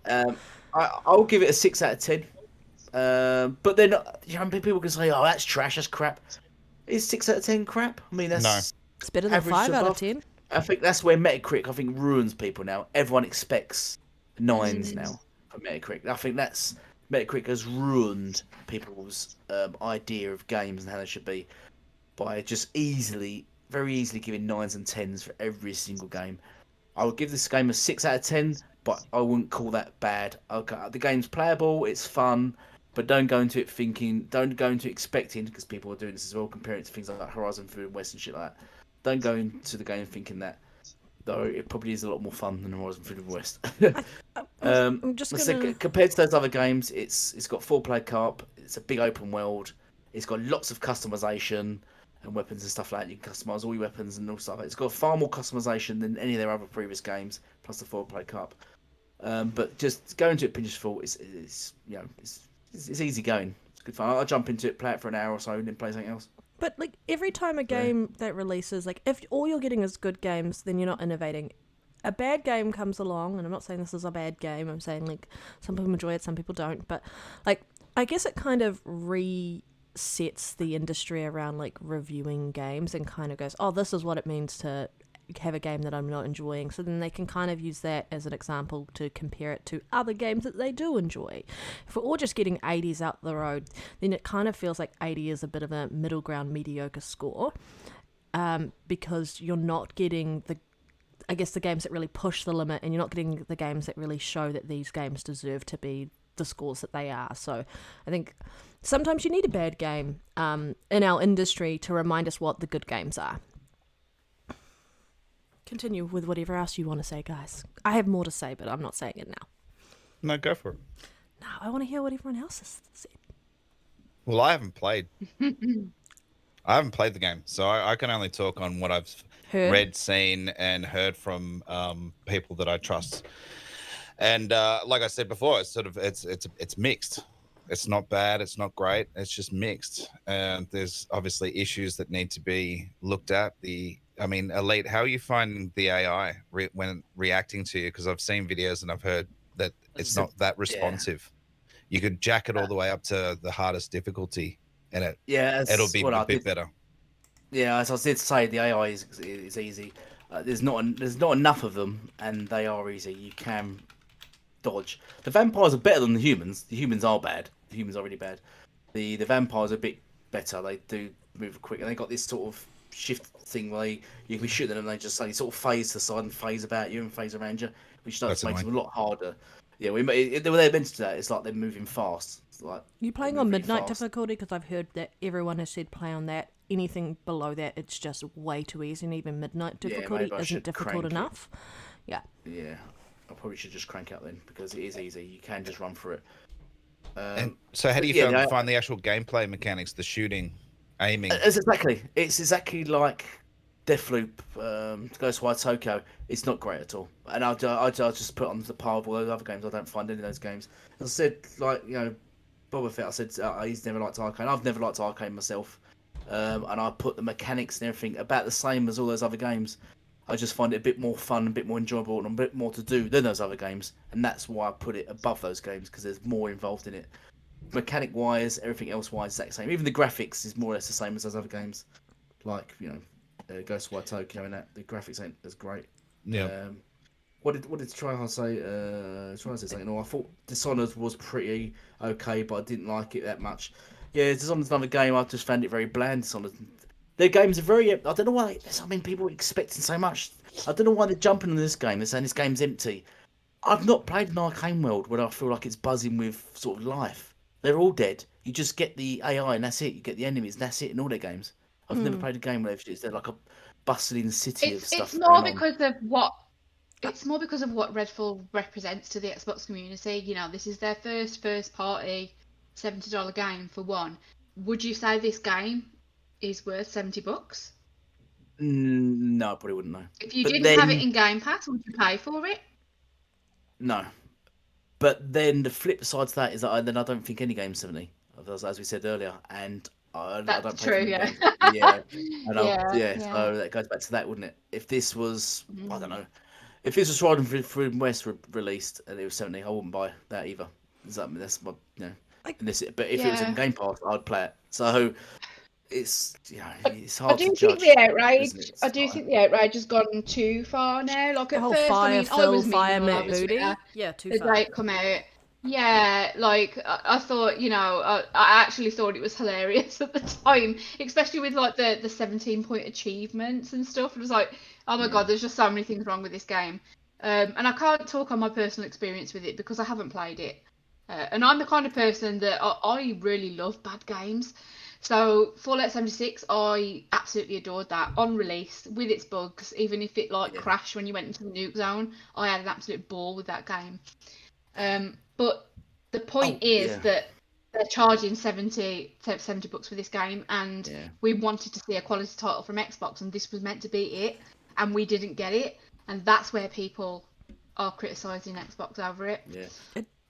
I'll give it a 6 out of 10. But then people can say, "Oh, that's trash. That's crap." Is 6 out of 10 crap? I mean, that's No. It's better than average 5 out of above. 10. I think that's where Metacritic ruins people now. Everyone expects 9s now for Metacritic. I think Metacritic has ruined people's idea of games and how they should be by just very easily giving 9s and 10s for every single game. I would give this game a 6 out of 10, but I wouldn't call that bad. Okay, the game's playable, it's fun, but don't go into it expecting, because people are doing this as well, comparing it to things like Horizon Forbidden West and shit like that. Don't go into the game thinking that, though it probably is a lot more fun than Horizon Forbidden West. I'm just gonna... Compared to those other games, it's got 4-player co-op, it's a big open world, it's got lots of customization and weapons and stuff like that. You can customize all your weapons and all stuff. It's got far more customization than any of their other previous games, plus the 4-player co-op. But just go into it pinch full. It's easy going. It's good fun. I'll jump into it, play it for an hour or so, and then play something else. But like every time a game that releases, like if all you're getting is good games, then you're not innovating. A bad game comes along, and I'm not saying this is a bad game. I'm saying like some people enjoy it, some people don't. But like I guess it kind of resets the industry around like reviewing games and kind of goes, oh, this is what it means to have a game that I'm not enjoying. So then they can kind of use that as an example to compare it to other games that they do enjoy. If we're all just getting 80s out the road, then it kind of feels like 80 is a bit of a middle ground mediocre score, because you're not getting the games that really push the limit, and you're not getting the games that really show that these games deserve to be the scores that they are. So I think sometimes you need a bad game in our industry to remind us what the good games are. Continue with whatever else you want to say, guys. I have more to say, but I'm not saying it now. No, go for it. No, I want to hear what everyone else has said. Well, I haven't played. I haven't played the game, so I can only talk on what I've Heard. read, seen, and heard from people that I trust. And like I said before, it's sort of it's mixed. It's not bad. It's not great. It's just mixed. And there's obviously issues that need to be looked at. I mean, Elite, how are you finding the AI when reacting to you? Because I've seen videos and I've heard that it's not that responsive. You could jack it all the way up to the hardest difficulty, and it'll be a bit better. Yeah, as I did say, the AI is easy. There's not enough of them, and they are easy. You can dodge. The vampires are better than the humans. The humans are bad. The humans are really bad. The vampires are a bit better. They do move quick, and they got this sort of shift thing where you can be shooting them, and they just sort of phase to the side and phase about you and phase around you, which makes them a lot harder. Yeah, they're meant to do that. It's like they're moving fast. It's like you playing on midnight difficulty? Because I've heard that everyone has said play on that. Anything below that, it's just way too easy, and even midnight difficulty isn't difficult enough. Yeah. Yeah, I probably should just crank out then, because it is easy. You can just run through it. And so how do you find the actual gameplay mechanics, the shooting, aiming? It's exactly like Deathloop, Ghostwire Tokyo. It's not great at all. And I'll just put on the par of all those other games. I don't find any of those games. As I said, like, Boba Fett, I said he's never liked Arcane. I've never liked Arcane myself. And I put the mechanics and everything about the same as all those other games. I just find it a bit more fun, a bit more enjoyable, and a bit more to do than those other games. And that's why I put it above those games, because there's more involved in it. Mechanic-wise, everything else-wise, exact same. Even the graphics is more or less the same as those other games. Like, Ghostwire Tokyo and that. The graphics ain't as great. Yeah. What did Tryhard say? Tryhard said something. I thought Dishonored was pretty okay, but I didn't like it that much. Yeah, Dishonored's another game. I just found it very bland. Dishonored. Their games are very. I don't know why. People are expecting so much. I don't know why they're jumping on this game. They're saying this game's empty. I've not played an arcane world where I feel like it's buzzing with sort of life. They're all dead. You just get the AI and that's it. You get the enemies and that's it in all their games. I've never played a game where it's like a bustling city of stuff. It's more because of what REDFALL represents to the Xbox community. This is their first party $70 game for one. Would you say this game is worth $70? No, I probably wouldn't know. If you didn't have it in Game Pass, would you pay for it? No. But then the flip side to that is that then I don't think any game's 70, as we said earlier, and I don't true, yeah. So that goes back to that, wouldn't it? If this was, I don't know, if this was Riding Through West released and it was 70, I wouldn't buy that either. That's my, but if it was in Game Pass, I'd play it. So it's it's hard to judge. I do think the outrage has gone too far now. Like at first, I was too far. The day it come out. Yeah, like I thought, I actually thought it was hilarious at the time, especially with like the 17-point achievements and stuff. It was like, oh my god, there's just so many things wrong with this game. And I can't talk on my personal experience with it because I haven't played it. And I'm the kind of person that I really love bad games. So Fallout 76, I absolutely adored that on release with its bugs. Even if it crashed when you went into the nuke zone, I had an absolute ball with that game. But the point is that they're charging $70 for this game, and we wanted to see a quality title from Xbox, and this was meant to be it, and we didn't get it, and that's where people are criticising Xbox over it. Yeah.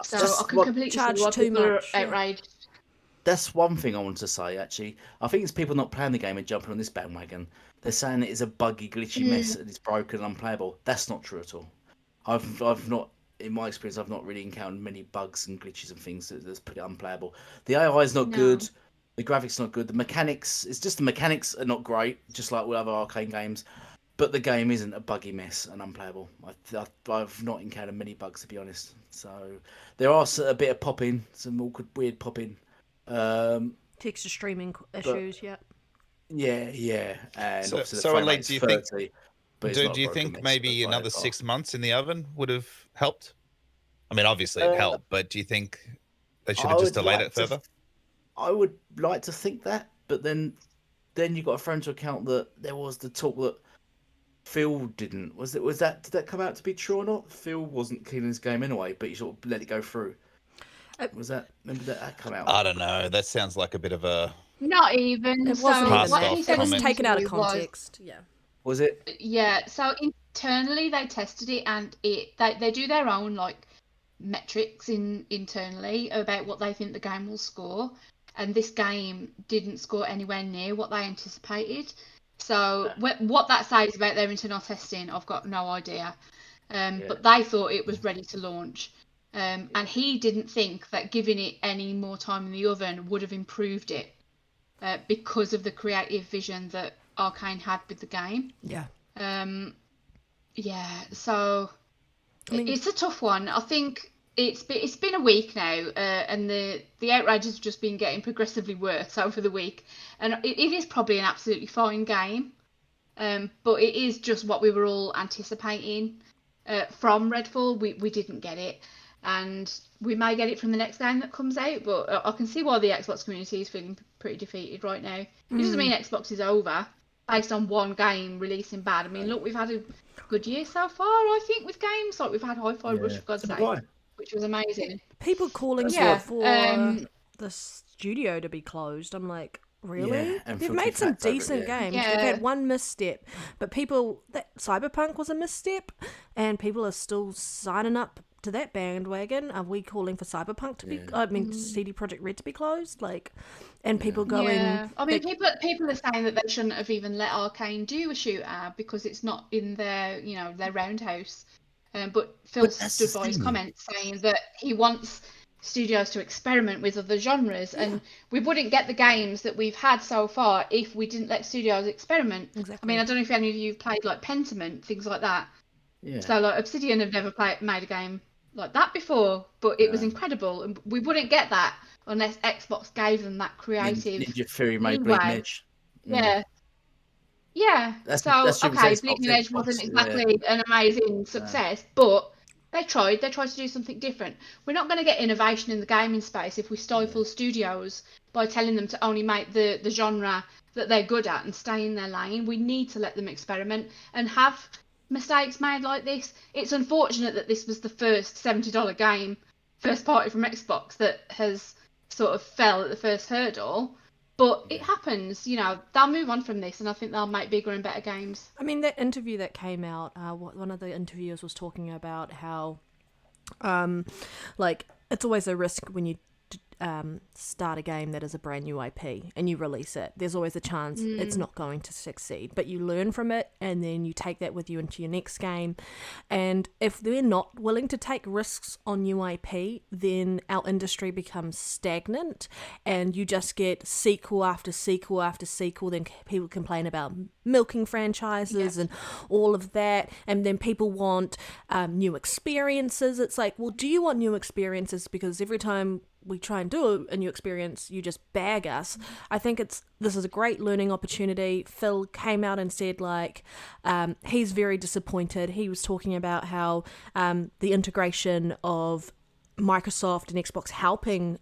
So I can completely see why people are outraged. That's one thing I wanted to say, actually. I think it's people not playing the game and jumping on this bandwagon. They're saying it is a buggy, glitchy mess and it's broken and unplayable. That's not true at all. I've not, in my experience, I've not really encountered many bugs and glitches and things that's pretty unplayable. The AI is not good. The graphics not good. The mechanics, it's just the mechanics are not great, just like with other arcane games. But the game isn't a buggy mess and unplayable. I've not encountered many bugs, to be honest. So there are a bit of popping, some awkward, weird popping. Texture streaming issues, yeah. And so Elite, do you think maybe another 6 months in the oven would have helped? I mean, obviously it helped, but do you think they should have just delayed it further? I would like to think that, but then you've got to throw into account that there was the talk that Phil didn't. Did that come out to be true or not? Phil wasn't keen on this game anyway, but you sort of let it go through. When did that come out? I don't know. That sounds like a bit of a Not even. It So wasn't even Passed what off he that. said It was comments. taken out of was- context. Yeah. Was it? Yeah, so internally they tested it, and they do their own like metrics internally about what they think the game will score, and this game didn't score anywhere near what they anticipated. So what that says about their internal testing, I've got no idea. But they thought it was ready to launch, and he didn't think that giving it any more time in the oven would have improved it, because of the creative vision that Arcane had with the game. Yeah. Yeah, so I mean- it's a tough one. I think it's been a week now, and the outrage has just been getting progressively worse over the week, and it is probably an absolutely fine game, but it is just what we were all anticipating from Redfall. We didn't get it, and we may get it from the next game that comes out, but I can see why the Xbox community is feeling pretty defeated right now. It doesn't mean Xbox is over based on one game releasing bad. I mean, look, we've had a good year so far, I think, with games. Like, we've had Hi-Fi Rush, for God's sake, which was amazing. People calling Yeah, for the studio to be closed. I'm like, really? Yeah, and They've for made some Facts over it, decent yeah. games. Yeah. They've had one misstep, but Cyberpunk was a misstep, and people are still signing up to that bandwagon. Are we calling for Cyberpunk to be? I mean, CD Projekt Red to be closed? Like, and people going. Yeah, I mean, people are saying that they shouldn't have even let Arcane do a shooter because it's not in their, their roundhouse. But Phil But that's stood the by his thing. comments saying that he wants studios to experiment with other genres, and we wouldn't get the games that we've had so far if we didn't let studios experiment. Exactly. I mean, I don't know if any of you have played like Pentiment, things like that. Yeah. So like Obsidian have never made a game like that before, but it was incredible, and we wouldn't get that unless Xbox gave them that creative. Ninja Fury made leeway. Bleeding Edge. Yeah. Yeah. That's So just okay, Xbox, Bleeding Edge wasn't Xbox, exactly an amazing success, but they tried to do something different. We're not going to get innovation in the gaming space if we stifle studios by telling them to only make the genre that they're good at and stay in their lane. We need to let them experiment and have mistakes made like this. It's unfortunate that this was the first $70 game, first party from Xbox, that has sort of fell at the first hurdle. But it happens, they'll move on from this, and I think they'll make bigger and better games. I mean, that interview that came out, one of the interviewers was talking about how, like, it's always a risk when you start a game that is a brand new IP and you release it. There's always a chance it's not going to succeed, but you learn from it, and then you take that with you into your next game. And if they're not willing to take risks on new IP, then our industry becomes stagnant, and you just get sequel after sequel after sequel. Then people complain about milking franchises and all of that, and then people want new experiences. It's like, well, do you want new experiences? Because every time we try and do a new experience, you just bag us. I think this is a great learning opportunity. Phil came out and said, like, he's very disappointed. He was talking about how the integration of Microsoft and Xbox helping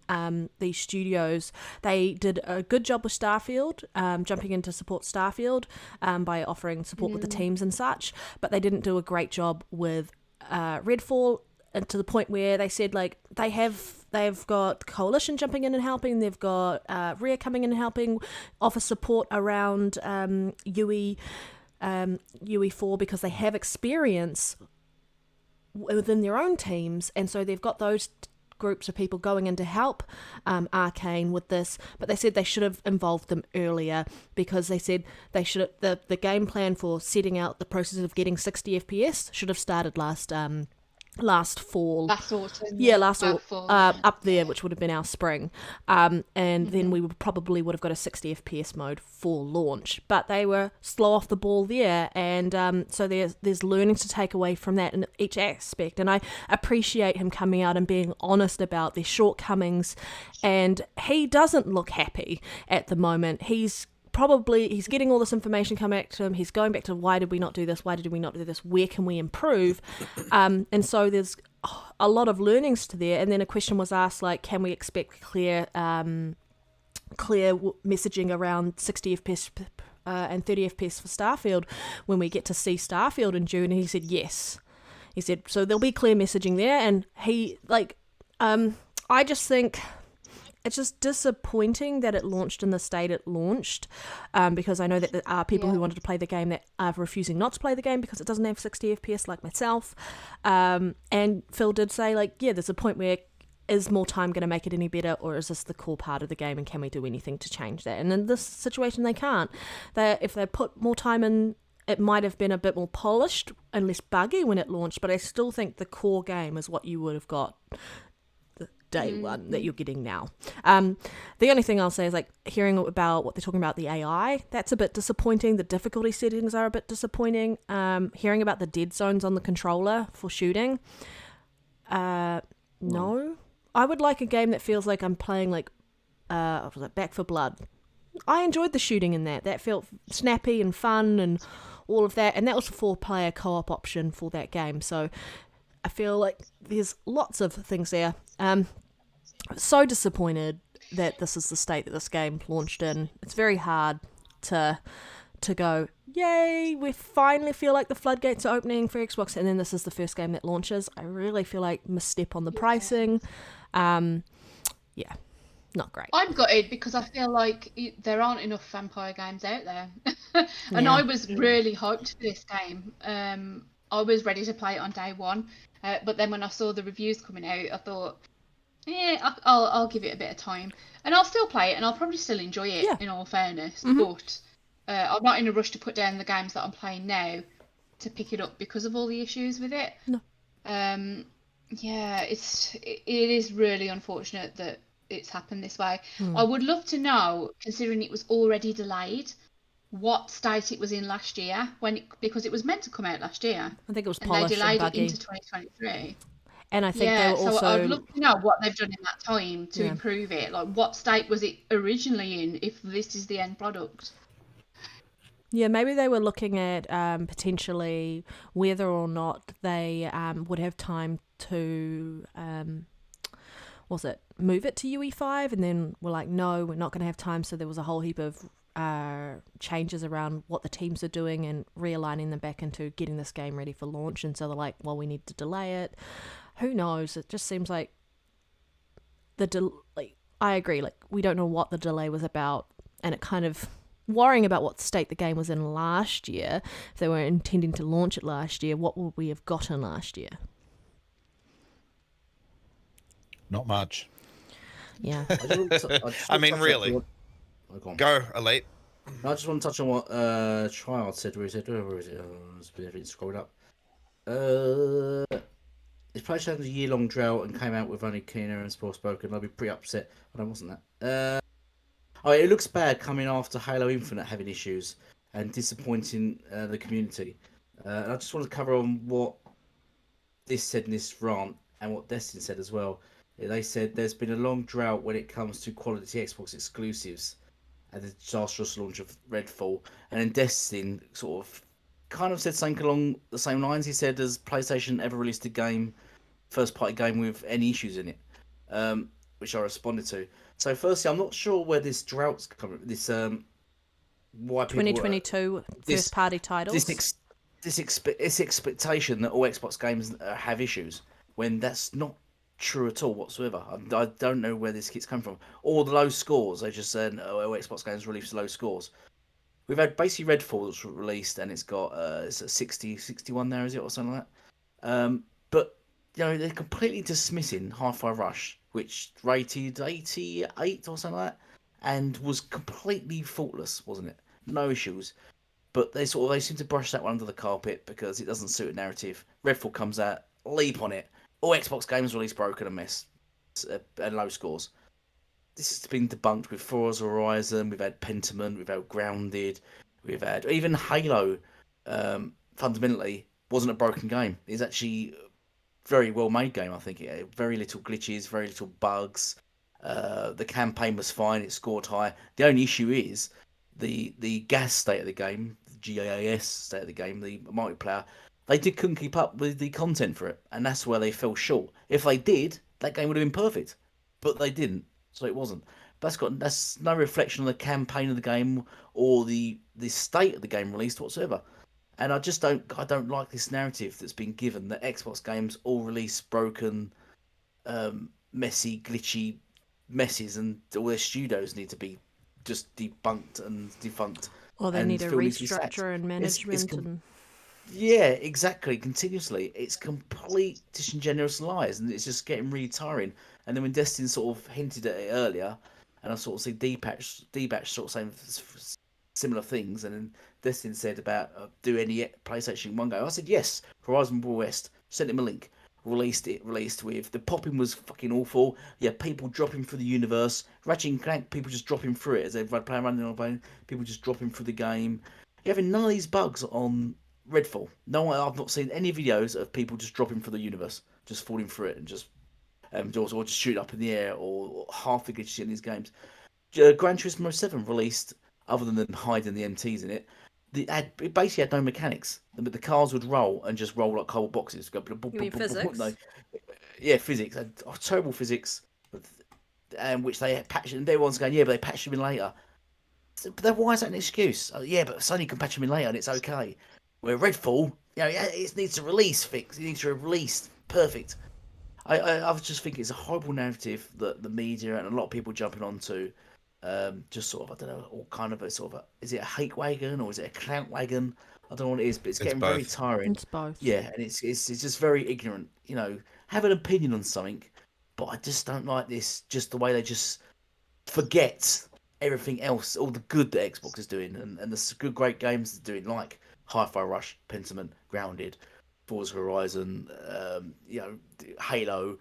these studios, they did a good job with Starfield, jumping in to support Starfield by offering support with the teams and such, but they didn't do a great job with Redfall, and to the point where they said, like, they've got Coalition jumping in and helping, they've got Rare coming in and helping offer support around UE4 because they have experience within their own teams, and so they've got those groups of people going in to help Arcane with this. But they said they should have involved them earlier, because they said they should the game plan for setting out the process of getting 60 FPS should have started last fall. Last autumn. Yeah, last fall. up there, which would have been our spring. And then we would have got a 60 FPS mode for launch. But they were slow off the ball there, and so there's learning to take away from that in each aspect. And I appreciate him coming out and being honest about their shortcomings. And he doesn't look happy at the moment. He's getting all this information coming back to him. He's going back to, why did we not do this? Why did we not do this? Where can we improve? And so there's a lot of learnings to there. And then a question was asked, like, can we expect clear messaging around 60 FPS and 30 FPS for Starfield when we get to see Starfield in June? And he said yes. He said, so there'll be clear messaging there. And he, like, I just think it's just disappointing that it launched in the state it launched, because I know that there are people who wanted to play the game that are refusing not to play the game because it doesn't have 60 FPS like myself. And Phil did say, like, yeah, there's a point where is more time going to make it any better, or is this the core part of the game and can we do anything to change that? And in this situation, they can't. If they put more time in, it might have been a bit more polished and less buggy when it launched, but I still think the core game is what you would have got day one that you're getting now. The only thing I'll say is, like, hearing about what they're talking about the AI, that's a bit disappointing. The difficulty settings are a bit disappointing. Hearing about the dead zones on the controller for shooting, no. I would like a game that feels like I'm playing, like, what was it, Back 4 Blood. I enjoyed the shooting in that. That felt snappy and fun and all of that, and that was a 4-player co-op option for that game. So I feel like there's lots of things there. So disappointed that this is the state that this game launched in. It's very hard to go, yay, we finally feel like the floodgates are opening for Xbox, and then this is the first game that launches. I really feel like misstep on the pricing. Yeah, not great. I'm gutted because I feel like there aren't enough vampire games out there. And I was really hyped for this game. I was ready to play it on day one. But then when I saw the reviews coming out, I thought, yeah, I'll give it a bit of time. And I'll still play it, and I'll probably still enjoy it, in all fairness. But I'm not in a rush to put down the games that I'm playing now to pick it up because of all the issues with it. No. Yeah, it is really unfortunate that it's happened this way. I would love to know, considering it was already delayed, what state it was in last year because it was meant to come out last year. I think it was and polished they delayed and buggy. it into 2023. And I think they were also... so I'd love to know what they've done in that time to improve it. Like, what state was it originally in if this is the end product? Yeah, maybe they were looking at potentially whether or not they would have time to, move it to UE5, and then we're like, no, we're not going to have time. So there was a whole heap of changes around what the teams are doing and realigning them back into getting this game ready for launch. And so they're like, well, we need to delay it. Who knows? It just seems like I agree. Like, we don't know what the delay was about, and it kind of worrying about what state the game was in last year. If they were intending to launch it last year, what would we have gotten last year? Not much. Yeah. I mean, really. Go, Elite. I just want to touch on what Child said. Where he said, where is it? It's scrolled up. His PlayStation had a year-long drought and came out with only Keener and Spoken. I'd be pretty upset, but I wasn't that. It looks bad coming after Halo Infinite having issues and disappointing the community. And I just want to cover on what this said in this rant and what Destin said as well. They said there's been a long drought when it comes to quality Xbox exclusives and the disastrous launch of Redfall. And then Destin sort of kind of said something along the same lines. He said, has PlayStation ever released a game, first-party game with any issues in it? Which I responded to. So firstly, I'm not sure where this drought's coming. This why 2022 first-party titles. This expectation that all Xbox games have issues when that's not true at all whatsoever. I don't know where this keeps coming from. Or the low scores. They just said, all Xbox games release low scores. We've had basically Redfall that's released and it's got it's at 60, 61 now, is it, or something like that. But they're completely dismissing Hi-Fi Rush, which rated 88 or something like that, and was completely faultless, wasn't it? No issues. But they seem to brush that one under the carpet because it doesn't suit a narrative. Redfall comes out, leap on it. All Xbox games release broken and mess and low scores. This has been debunked with Forza Horizon. We've had Pentiment. We've had Grounded. We've had even Halo. Fundamentally, wasn't a broken game. It's actually a very well made game. I think it had very little glitches, very little bugs. The campaign was fine. It scored high. The only issue is the gas state of the game, the GAS state of the game, the multiplayer. They couldn't keep up with the content for it, and that's where they fell short. If they did, that game would have been perfect, but they didn't, so it wasn't. That's no reflection on the campaign of the game or the state of the game released whatsoever. And I don't like this narrative that's been given that Xbox games all release broken, messy, glitchy messes, and all their studios need to be just debunked and defunct. Or they and need a Phil needs to be sacked. restructure and management and... Yeah, exactly. Continuously, it's complete disingenuous lies, and it's just getting really tiring. And then when Destin sort of hinted at it earlier, and I sort of see D-Batch sort of saying similar things, and then Destin said about do any PlayStation 1 game. I said yes. Horizon World West. Sent him a link. Released with the popping was fucking awful. Yeah, people dropping through the universe. Ratchet and Clank, people just dropping through it as they're playing running on a plane. People just dropping through the game. You're having none of these bugs on Redfall. No one, I've not seen any videos of people just dropping through the universe, just falling through it and just or just shoot up in the air, or half the glitches you see in these games. Gran Turismo 7 released, other than them hiding the MTs in it, it basically had no mechanics. The cars would roll and just roll like cardboard boxes. Go, You mean physics? no. Yeah, physics. Terrible physics, and which they patched. And everyone's going, yeah, but they patched them in later. But then why is that an excuse? Yeah, but Sony can patch them in later and it's okay. Where Redfall, it needs a release fix. It needs to release perfect. I just think it's a horrible narrative that the media and a lot of people jumping onto, just sort of, I don't know, all kind of a sort of is it a hate wagon or is it a clout wagon? I don't know what it is, but it's getting both. very tiring. It's both. Yeah, and it's just very ignorant. Have an opinion on something, but I just don't like this. Just the way they just forget everything else, all the good that Xbox is doing, and the good, great games they're doing, like Hi-Fi Rush, Pentiment, Grounded, Forza Horizon, Halo.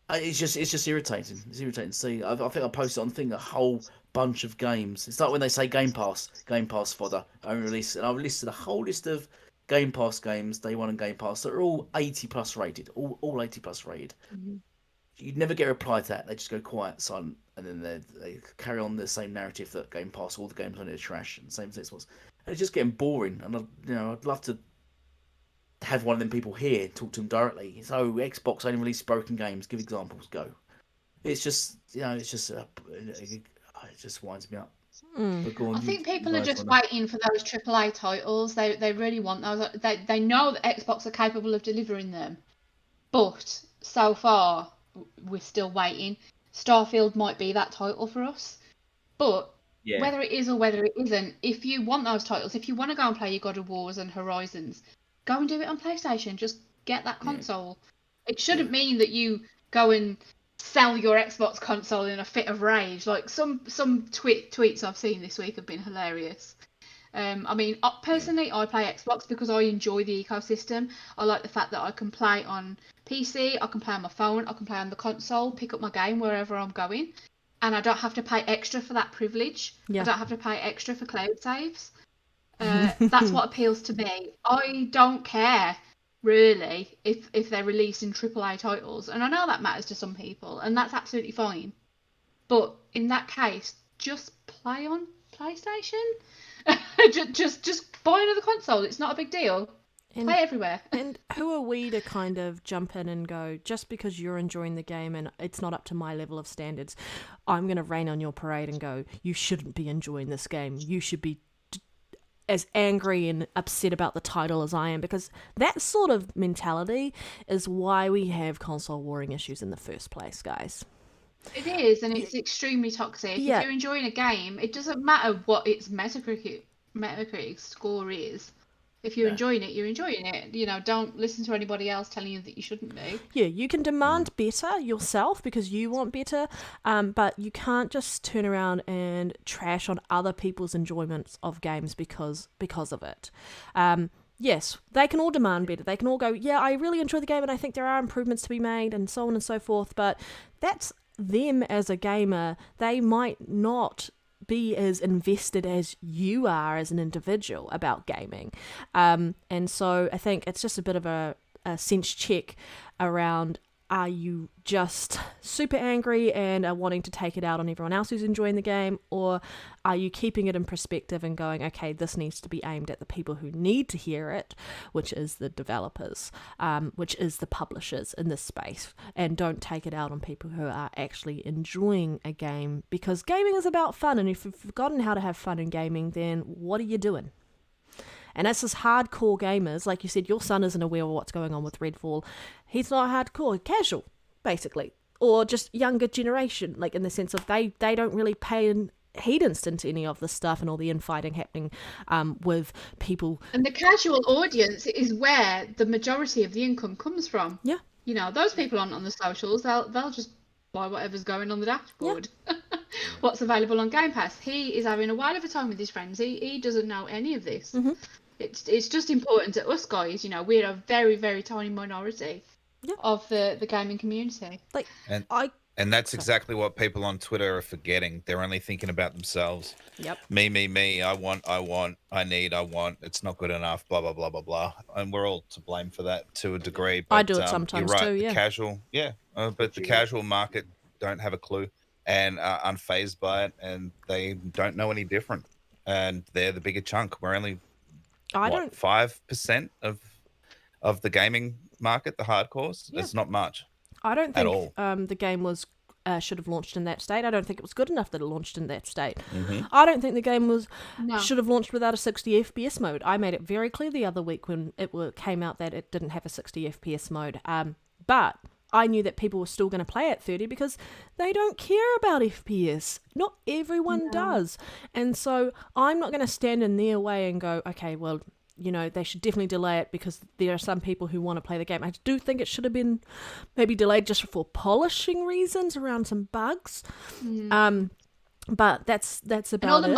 It's just irritating. It's irritating to see. I think I posted on thing a whole bunch of games. It's like when they say Game Pass fodder. I listed a whole list of Game Pass games, Day One and Game Pass, that are all 80+ rated, all 80+ rated. Mm-hmm. You'd never get a reply to that. They just go quiet, silent, and then they carry on the same narrative that Game Pass, all the games on it are trash, and the same as Xbox. And it's just getting boring. And I'd love to have one of them people here talk to them directly. So Xbox only released broken games. Give examples. Go. It's just it just winds me up. But go on, I think people are just waiting for those AAA titles. They really want those. They know that Xbox are capable of delivering them, but so far we're still waiting. Starfield might be that title for us, but whether it is or whether it isn't, if you want those titles, if you want to go and play your God of Wars and Horizons, go and do it on PlayStation. Just get that console. It shouldn't mean that you go and sell your Xbox console in a fit of rage. Like some tweets I've seen this week have been hilarious. Personally, I play Xbox because I enjoy the ecosystem. I like the fact that I can play on PC, I can play on my phone, I can play on the console, pick up my game wherever I'm going, and I don't have to pay extra for that privilege. I don't have to pay extra for cloud saves. That's what appeals to me. I don't care really if they're releasing AAA titles, and I know that matters to some people, and that's absolutely fine. But in that case, just play on PlayStation. just buy another console. It's not a big deal. Play everywhere. And who are we to kind of jump in and go, just because you're enjoying the game and it's not up to my level of standards, I'm going to rain on your parade and go, you shouldn't be enjoying this game. You should be as angry and upset about the title as I am, because that sort of mentality is why we have console warring issues in the first place, guys. It is, and it's extremely toxic. Yeah. If you're enjoying a game, it doesn't matter what its Metacritic score is. If you're enjoying it, you're enjoying it. Don't listen to anybody else telling you that you shouldn't be. Yeah, you can demand better yourself because you want better, but you can't just turn around and trash on other people's enjoyments of games because of it. Yes, they can all demand better. They can all go, yeah, I really enjoy the game and I think there are improvements to be made and so on and so forth, but that's them as a gamer. They might not be as invested as you are as an individual about gaming. And so I think it's just a bit of a sense check around, are you just super angry and are wanting to take it out on everyone else who's enjoying the game, or are you keeping it in perspective and going, okay, this needs to be aimed at the people who need to hear it, which is the developers, which is the publishers in this space, and don't take it out on people who are actually enjoying a game, because gaming is about fun, and if you've forgotten how to have fun in gaming, then what are you doing? And as this hardcore gamers, like you said, your son isn't aware of what's going on with Redfall. He's not hardcore, casual, basically. or just younger generation, like in the sense of they don't really pay in heedance into any of this stuff and all the infighting happening with people. And the casual audience is where the majority of the income comes from. Yeah. You know, those people aren't on the socials. They'll just buy whatever's going on the dashboard. Yeah. What's available on Game Pass. He is having a while of a time with his friends. He doesn't know any of this. Mm-hmm. It's just important to us guys. You know, we're a very, very tiny minority of the gaming community. Like, And that's exactly what people on Twitter are forgetting. They're only thinking about themselves. Yep. Me. I want. I need. I want. It's not good enough. Blah blah blah blah blah. And we're all to blame for that to a degree. But, I do it sometimes you're right, too. the Yeah. casual. Yeah. But the casual market don't have a clue and are unfazed by it, and they don't know any different. And they're the bigger chunk. We're only 5% of the gaming market, the hardcores. Yeah. It's not much. I don't think the game was should have launched in that state. I don't think it was good enough that it launched in that state. Mm-hmm. I don't think the game should have launched without a 60 FPS mode. I made it very clear the other week when it came out that it didn't have a 60 FPS mode. But I knew that people were still going to play at 30 because they don't care about FPS. Not everyone does. And so I'm not going to stand in their way and go, okay, well, you know, they should definitely delay it because there are some people who want to play the game. I do think it should have been maybe delayed just for polishing reasons around some bugs. But that's about and all the it.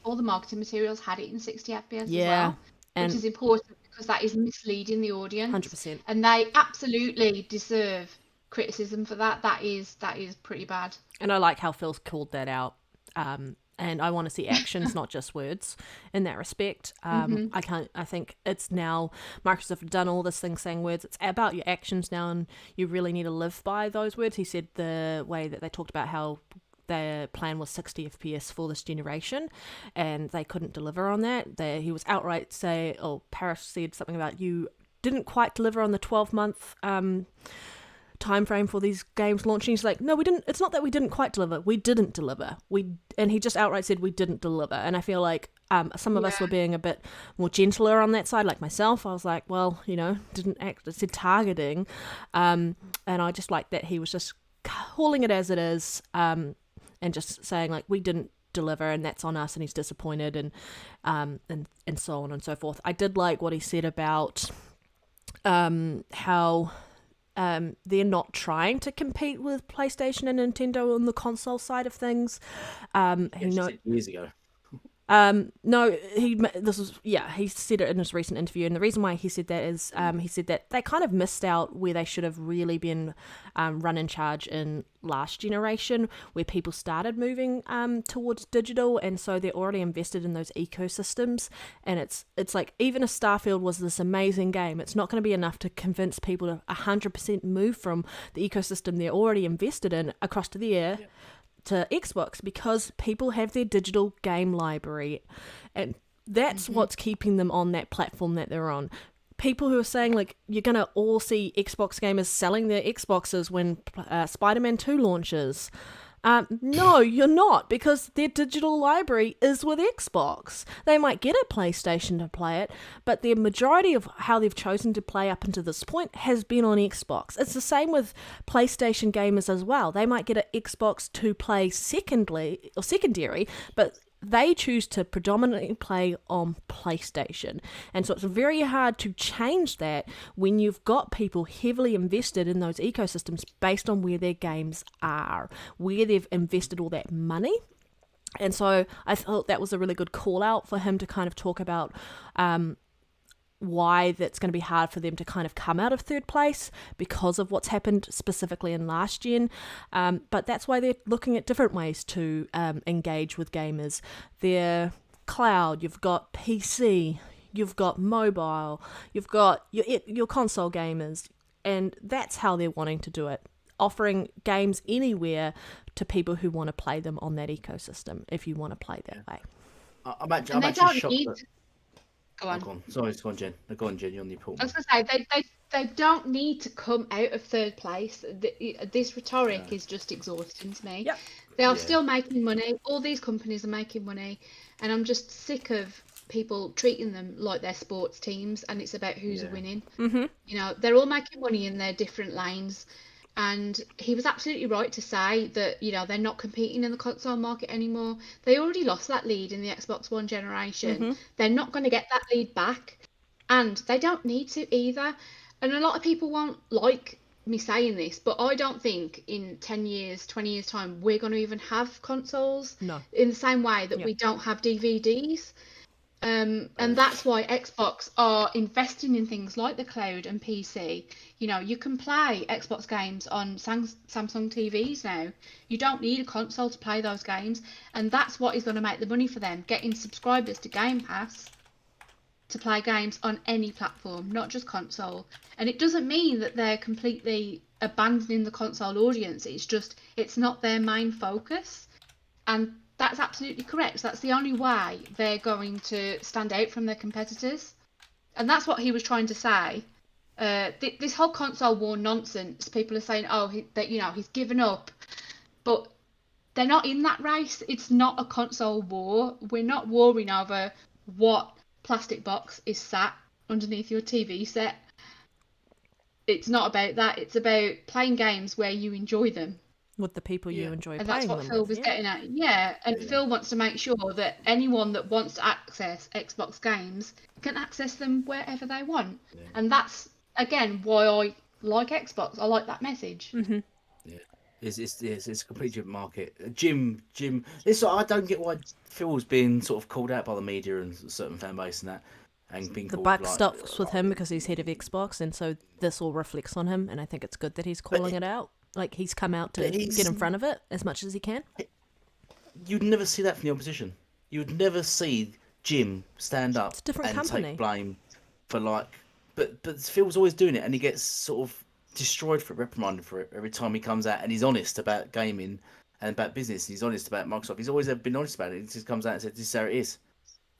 All the marketing materials had it in 60 FPS as Yeah. well, which is important because that is misleading the audience. 100%. And they absolutely deserve criticism for that. That is pretty bad. And I like how Phil's called that out. And I want to see actions, not just words, in that respect. I think it's now Microsoft have done all this thing saying words. It's about your actions now, and you really need to live by those words. He said the way that they talked about how their plan was 60 FPS for this generation, and they couldn't deliver on that. He was outright Paris said something about you didn't quite deliver on the 12-month time frame for these games launching. He's like, no, we didn't. It's not that we didn't quite deliver. We didn't deliver. And he just outright said we didn't deliver. And I feel like some of us were being a bit more gentler on that side, like myself. I was like, well, you know, didn't act. It said targeting, and I just like that he was just calling it as it is, and just saying like we didn't deliver and that's on us, and he's disappointed, and so on and so forth. I did like what he said about how they're not trying to compete with PlayStation and Nintendo on the console side of things. Years ago. He said it in his recent interview, and the reason why he said that is he said that they kind of missed out where they should have really been run in charge in last generation, where people started moving towards digital, and so they're already invested in those ecosystems. And it's like, even if Starfield was this amazing game, it's not going to be enough to convince people to 100% move from the ecosystem they're already invested in across to to Xbox, because people have their digital game library, and that's what's keeping them on that platform that they're on. People who are saying like you're gonna all see Xbox gamers selling their Xboxes when Spider-Man 2 launches. No, you're not, because their digital library is with Xbox. They might get a PlayStation to play it, but the majority of how they've chosen to play up until this point has been on Xbox. It's the same with PlayStation gamers as well. They might get an Xbox to play secondary, but they choose to predominantly play on PlayStation. And so it's very hard to change that when you've got people heavily invested in those ecosystems based on where their games are, where they've invested all that money. And so I thought that was a really good call out for him to kind of talk about why that's going to be hard for them to kind of come out of third place because of what's happened specifically in last gen. But that's why they're looking at different ways to engage with gamers. Their cloud, you've got PC, you've got mobile, you've got your console gamers, and that's how they're wanting to do it. Offering games anywhere to people who want to play them on that ecosystem, if you want to play that way. I'm actually shocked. Go on. Sorry, go on, Jen. Go on, Jen. You're on the report. I was going to say, they don't need to come out of third place. This rhetoric is just exhausting to me. Yep. They are still making money. All these companies are making money. And I'm just sick of people treating them like they're sports teams and it's about who's winning. Mm-hmm. You know, they're all making money in their different lanes. And he was absolutely right to say that, you know, they're not competing in the console market anymore. They already lost that lead in the Xbox One generation. They're not going to get that lead back. And they don't need to either. And a lot of people won't like me saying this, but I don't think in 10 years, 20 years time, we're going to even have consoles. No. In the same way that we don't have DVDs. And that's why Xbox are investing in things like the cloud and PC. You know, you can play Xbox games on Samsung TVs now. You don't need a console to play those games. And that's what is going to make the money for them, getting subscribers to Game Pass to play games on any platform, not just console. And it doesn't mean that they're completely abandoning the console audience. It's just, it's not their main focus. And that's absolutely correct. That's the only way they're going to stand out from their competitors. And that's what he was trying to say. This whole console war nonsense, people are saying, oh, that, you know, he's given up. But they're not in that race. It's not a console war. We're not warring over what plastic box is sat underneath your TV set. It's not about that. It's about playing games where you enjoy them. With the people you enjoy and playing that's what them Phil with, was getting at. Yeah, and Phil wants to make sure that anyone that wants to access Xbox games can access them wherever they want. And that's, again, why I like Xbox. I like that message. Yeah, it's a completely different market. Jim, this I don't get why Phil's being sort of called out by the media and a certain fan base and that, and being the called, buck like, stops with him because he's head of Xbox, and so this all reflects on him, and I think it's good that he's calling it out. Like, he's come out to get in front of it as much as he can. You'd never see that from the opposition. You would never see Jim stand up and take blame for, like... But Phil's always doing it, and he gets sort of destroyed for it, reprimanded for it every time he comes out, and he's honest about gaming and about business. He's honest about Microsoft. He's always been honest about it. He just comes out and says, this is how it is.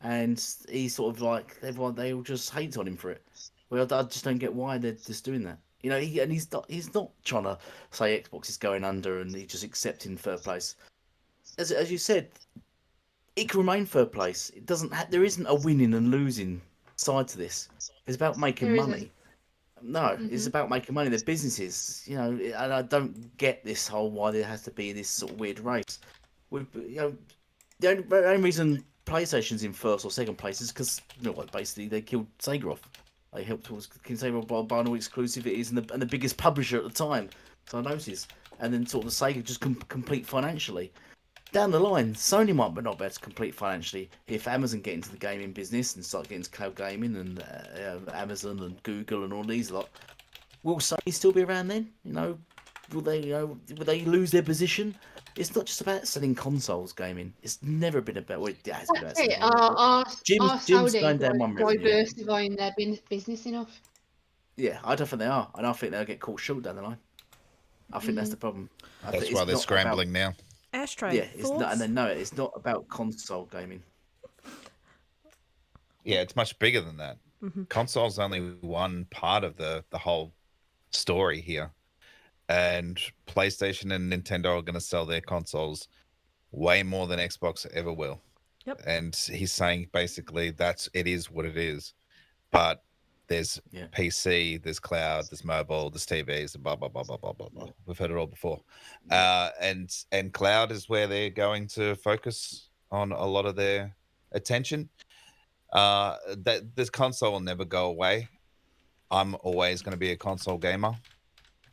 And he's sort of like, everyone, they all just hate on him for it. Well, I just don't get why they're just doing that. You know, he's not trying to say Xbox is going under and he's just accepting third place. As you said, it can remain third place. It doesn't. There isn't a winning and losing side to this. It's about making money. No, it's about making money. They're businesses, you know, and I don't get this whole why there has to be this sort of weird race. You know, the only reason PlayStation's in first or second place is because, you know, basically they killed Sega off. They helped towards Sega by buying all exclusivities and the biggest publisher at the time. So I noticed, and then sort of the Sega just complete financially. Down the line, Sony might not be able to complete financially if Amazon get into the gaming business and start getting into cloud gaming and Amazon and Google and all these lot. Will Sony still be around then? You know, will they lose their position? It's not just about selling consoles gaming. It's never been about. Well, it has been about Jim's going down one route. Diversifying their business enough. Yeah, I don't think they are, and I think they'll get caught short down the line. I think that's the problem. That's why they're scrambling now. Ashtray, yeah, it's not, and they know it. It's not about console gaming. Yeah, it's much bigger than that. Console's only one part of the whole story here. And PlayStation and Nintendo are going to sell their consoles way more than Xbox ever will. Yep. And he's saying basically it is what it is. But there's PC, there's cloud, there's mobile, there's TVs, blah, blah, blah, blah, blah, blah, blah. We've heard it all before. And cloud is where they're going to focus on a lot of their attention. This console will never go away. I'm always going to be a console gamer.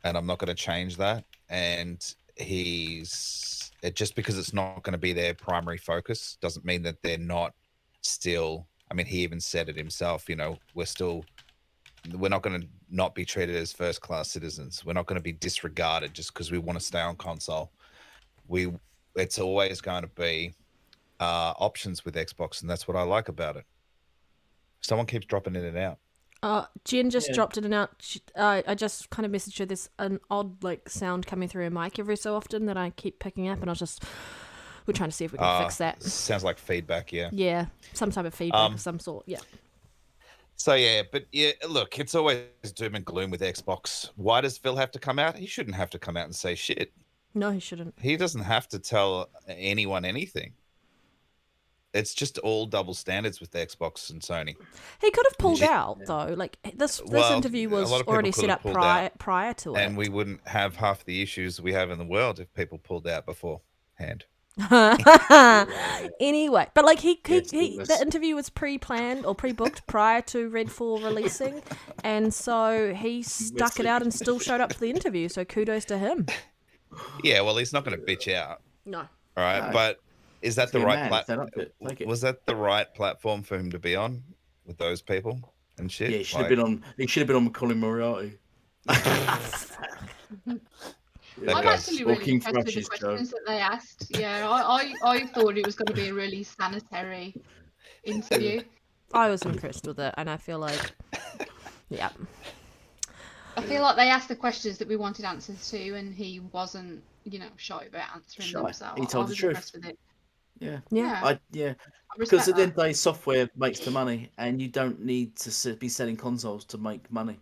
And I'm not going to change that. And just because it's not going to be their primary focus doesn't mean that they're not still. I mean, he even said it himself. You know, we're not going to not be treated as first-class citizens. We're not going to be disregarded just because we want to stay on console. It's always going to be options with Xbox, and that's what I like about it. Someone keeps dropping in and out. Jen just dropped in and out. I just kind of messaged her. There's an odd sound coming through her mic every so often that I keep picking up, and we're trying to see if we can fix that. Sounds like feedback, yeah. Yeah, some type of feedback of some sort, yeah. So but look, it's always doom and gloom with Xbox. Why does Phil have to come out? He shouldn't have to come out and say shit. No, he shouldn't. He doesn't have to tell anyone anything. it's just all double standards with Xbox and Sony. He could have pulled Yeah. out though. Like this Well, interview a was lot of people already could set have up pulled out, prior to it. and we wouldn't have half the issues we have in the world if people pulled out beforehand. Anyway, but like Yes, the interview was pre-planned or pre-booked prior to Redfall releasing, and so he stuck it out and still showed up for the interview. So kudos to him. Yeah, well, he's not going to bitch out, No. all right? No. But is that the He's a right man, platform? stand up to it, take it. Was that the right platform for him to be on with those people and shit? Yeah, he should have been on. He should have been on with Colin Moriarty. That I'm guy's actually really walking impressed with the thrushes, Joe. questions that they asked. Yeah, I thought it was going to be a really sanitary interview. I was impressed with it, and I feel like, yeah, I feel like they asked the questions that we wanted answers to, and he wasn't, shy about answering Shy. them. So He told I the was truth. impressed with it. yeah. I Because respect at the end that. of the day, software makes the money, and you don't need to be selling consoles to make money.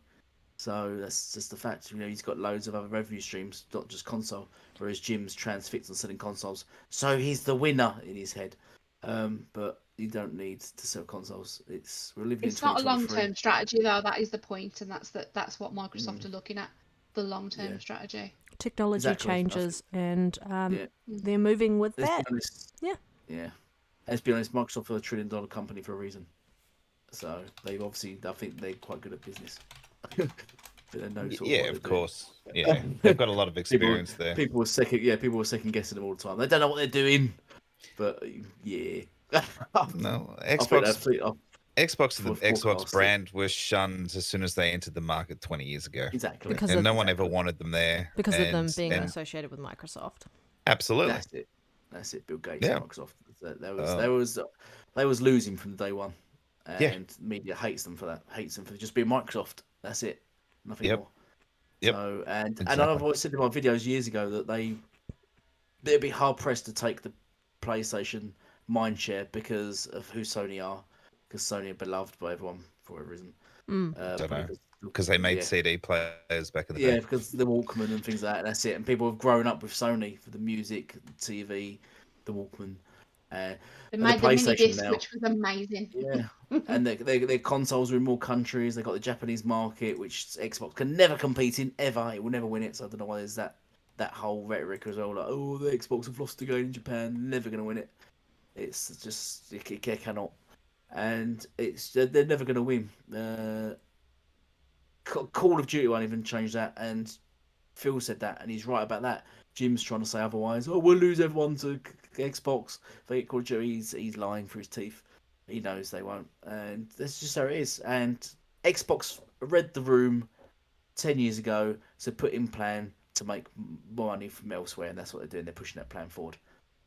So that's just the fact. He's got loads of other revenue streams, not just console. Whereas Jim's transfixed on selling consoles, so he's the winner in his head. But you don't need to sell consoles. We're living It's in not a 2023. long-term strategy, though. That is the point, and that's what Microsoft are looking at, the long-term Yeah. strategy. Technology Exactly. changes, and Yeah. they're moving with Let's that. be honest. Yeah. Yeah. Let's be honest. Microsoft are a $1 trillion company for a reason. So they obviously, I think they're quite good at business. But they know sort of Yeah, what of they're doing. course. Yeah, they've got a lot of experience there. People were second guessing them all the time. They don't know what they're doing. But yeah. No, I think Xbox that's and the for Xbox forecasting. brand was shunned as soon as they entered the market 20 years ago. Exactly. Because And of- no one ever wanted them there. because of them and- being and- associated with Microsoft. Absolutely. That's it. Bill Gates, Yeah. and Microsoft. They was losing from day one, and Yeah. media hates them for that. Hates them for just being Microsoft. That's it. Nothing Yep. more. Yep. So and Exactly. I've always said in my videos years ago that they'd be hard pressed to take the PlayStation mindshare because of who Sony are. Because Sony are beloved by everyone for whatever reason. Mm. Don't know. Because they made yeah. CD players back in the Yeah, day. because the Walkman and things like that. That's it. And people have grown up with Sony for the music, the TV, the Walkman. They And made the mini PlayStation disc, now. which was amazing. Yeah, and their consoles are in more countries. They got the Japanese market, which Xbox can never compete in ever. It will never win it. So I don't know why there's that whole rhetoric as well. Like, oh, the Xbox have lost again in Japan. Never going to win it. It's just it cannot, and they're never going to win. Call of Duty won't even change that, and Phil said that, and he's right about that. Jim's trying to say otherwise. Oh, we'll lose everyone to Xbox. If they get Call of Duty, he's lying through his teeth. He knows they won't, and that's just how it is. And Xbox read the room 10 years ago, so put in plan to make more money from elsewhere, and that's what they're doing. They're pushing that plan forward.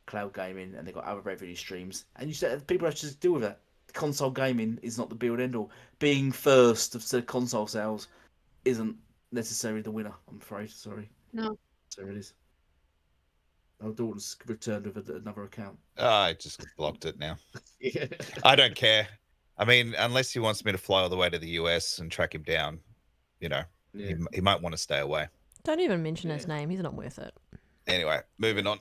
Cloud gaming, and they've got other revenue streams, and you said people have to just deal with that. Console gaming is not the be all end all. Being first of console sales isn't necessarily the winner. I'm afraid. Sorry. No. So it is. Oh, Dalton's returned with another account. I just blocked it now. Yeah. I don't care. I mean, unless he wants me to fly all the way to the US and track him down, Yeah. he might want to stay away. Don't even mention his name. He's not worth it. Anyway, moving on.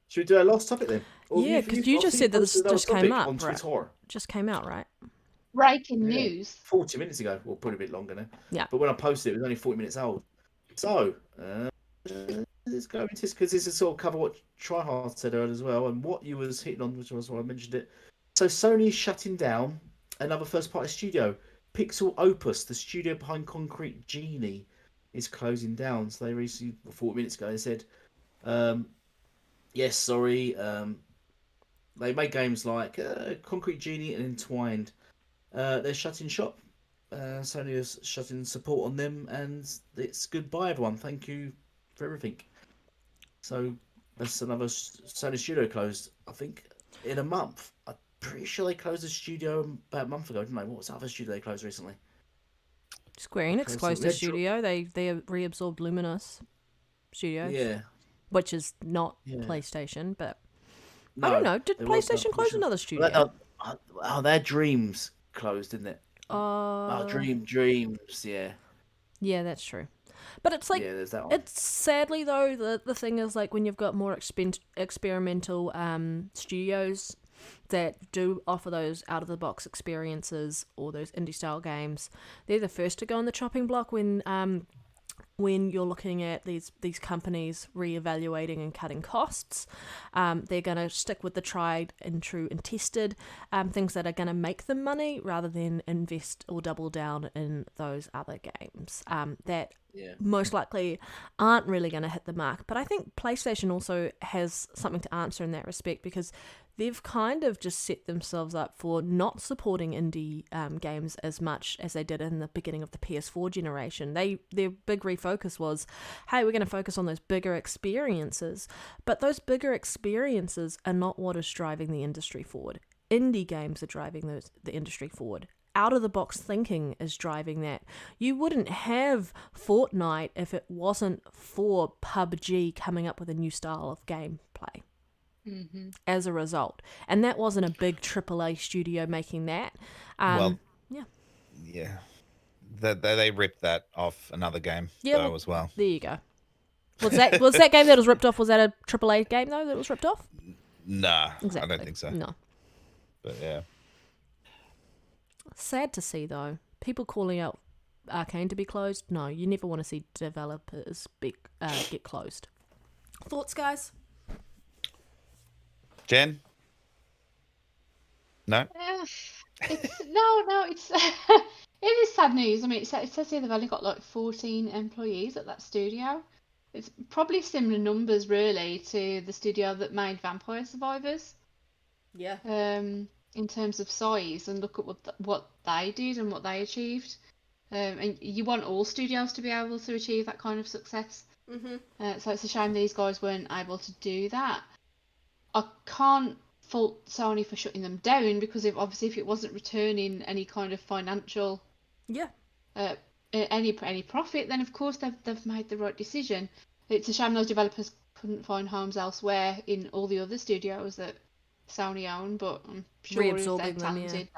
Should we do our last topic then? Or Yeah, 'cause you just said that this just came up, on right? Twitter Just came out, right? Breaking Yeah. news. 40 minutes ago. Well, probably a bit longer now. Yeah. But when I posted it, it was only 40 minutes old. So, let's go into this, because this is sort of cover what Tryhard said earlier as well, and what you was hitting on, which was why I mentioned it. So Sony is shutting down another first-party studio. Pixel Opus, the studio behind Concrete Genie, is closing down. So they recently, 40 minutes ago, they said, yes, sorry, they made games like Concrete Genie and Entwined. They're shutting shop. Sony is shutting support on them, and it's goodbye, everyone. Thank you for everything. So that's another Sony studio closed, I think, in a month. I'm pretty sure they closed the studio about a month ago, didn't they? What was the other studio they closed recently? Square Enix Okay, closed so a Retro- studio. They reabsorbed Luminous Studios, Yeah. which is not Yeah. PlayStation, but No, I don't know. Did there was PlayStation that, close sure. another studio? Their Dreams closed, didn't it? Dreams, yeah. Yeah, that's true. But it's like, Yeah, there's that one. it's sadly though, the thing is like when you've got more experimental studios, that do offer those out-of-the-box experiences or those indie-style games, they're the first to go on the chopping block when you're looking at these companies reevaluating and cutting costs. They're going to stick with the tried and true and tested things that are going to make them money rather than invest or double down in those other games that most likely aren't really going to hit the mark. But I think PlayStation also has something to answer in that respect, because they've kind of just set themselves up for not supporting indie games as much as they did in the beginning of the PS4 generation. Their big refocus was, hey, we're going to focus on those bigger experiences, but those bigger experiences are not what is driving the industry forward. Indie games are driving the industry forward. Out-of-the-box thinking is driving that. You wouldn't have Fortnite if it wasn't for PUBG coming up with a new style of gameplay. Mm-hmm. As a result, and that wasn't a big AAA studio making that. They ripped that off another game though as well. There you go. Was that game that was ripped off? Was that a AAA game though that was ripped off? Nah, exactly. I don't think so. No, but yeah, sad to see though. People calling out Arcane to be closed. No, you never want to see developers get closed. Thoughts, guys? Jen? No? It's it is sad news. I mean, it says here they've only got like 14 employees at that studio. It's probably similar numbers really to the studio that made Vampire Survivors. Yeah. In terms of size, and look at what they did and what they achieved. And you want all studios to be able to achieve that kind of success. Mm-hmm. So it's a shame these guys weren't able to do that. I can't fault Sony for shutting them down, because if it wasn't returning any kind of financial any profit, then of course they've made the right decision. It's a shame those developers couldn't find homes elsewhere in all the other studios that Sony own, but I'm sure if they're talented,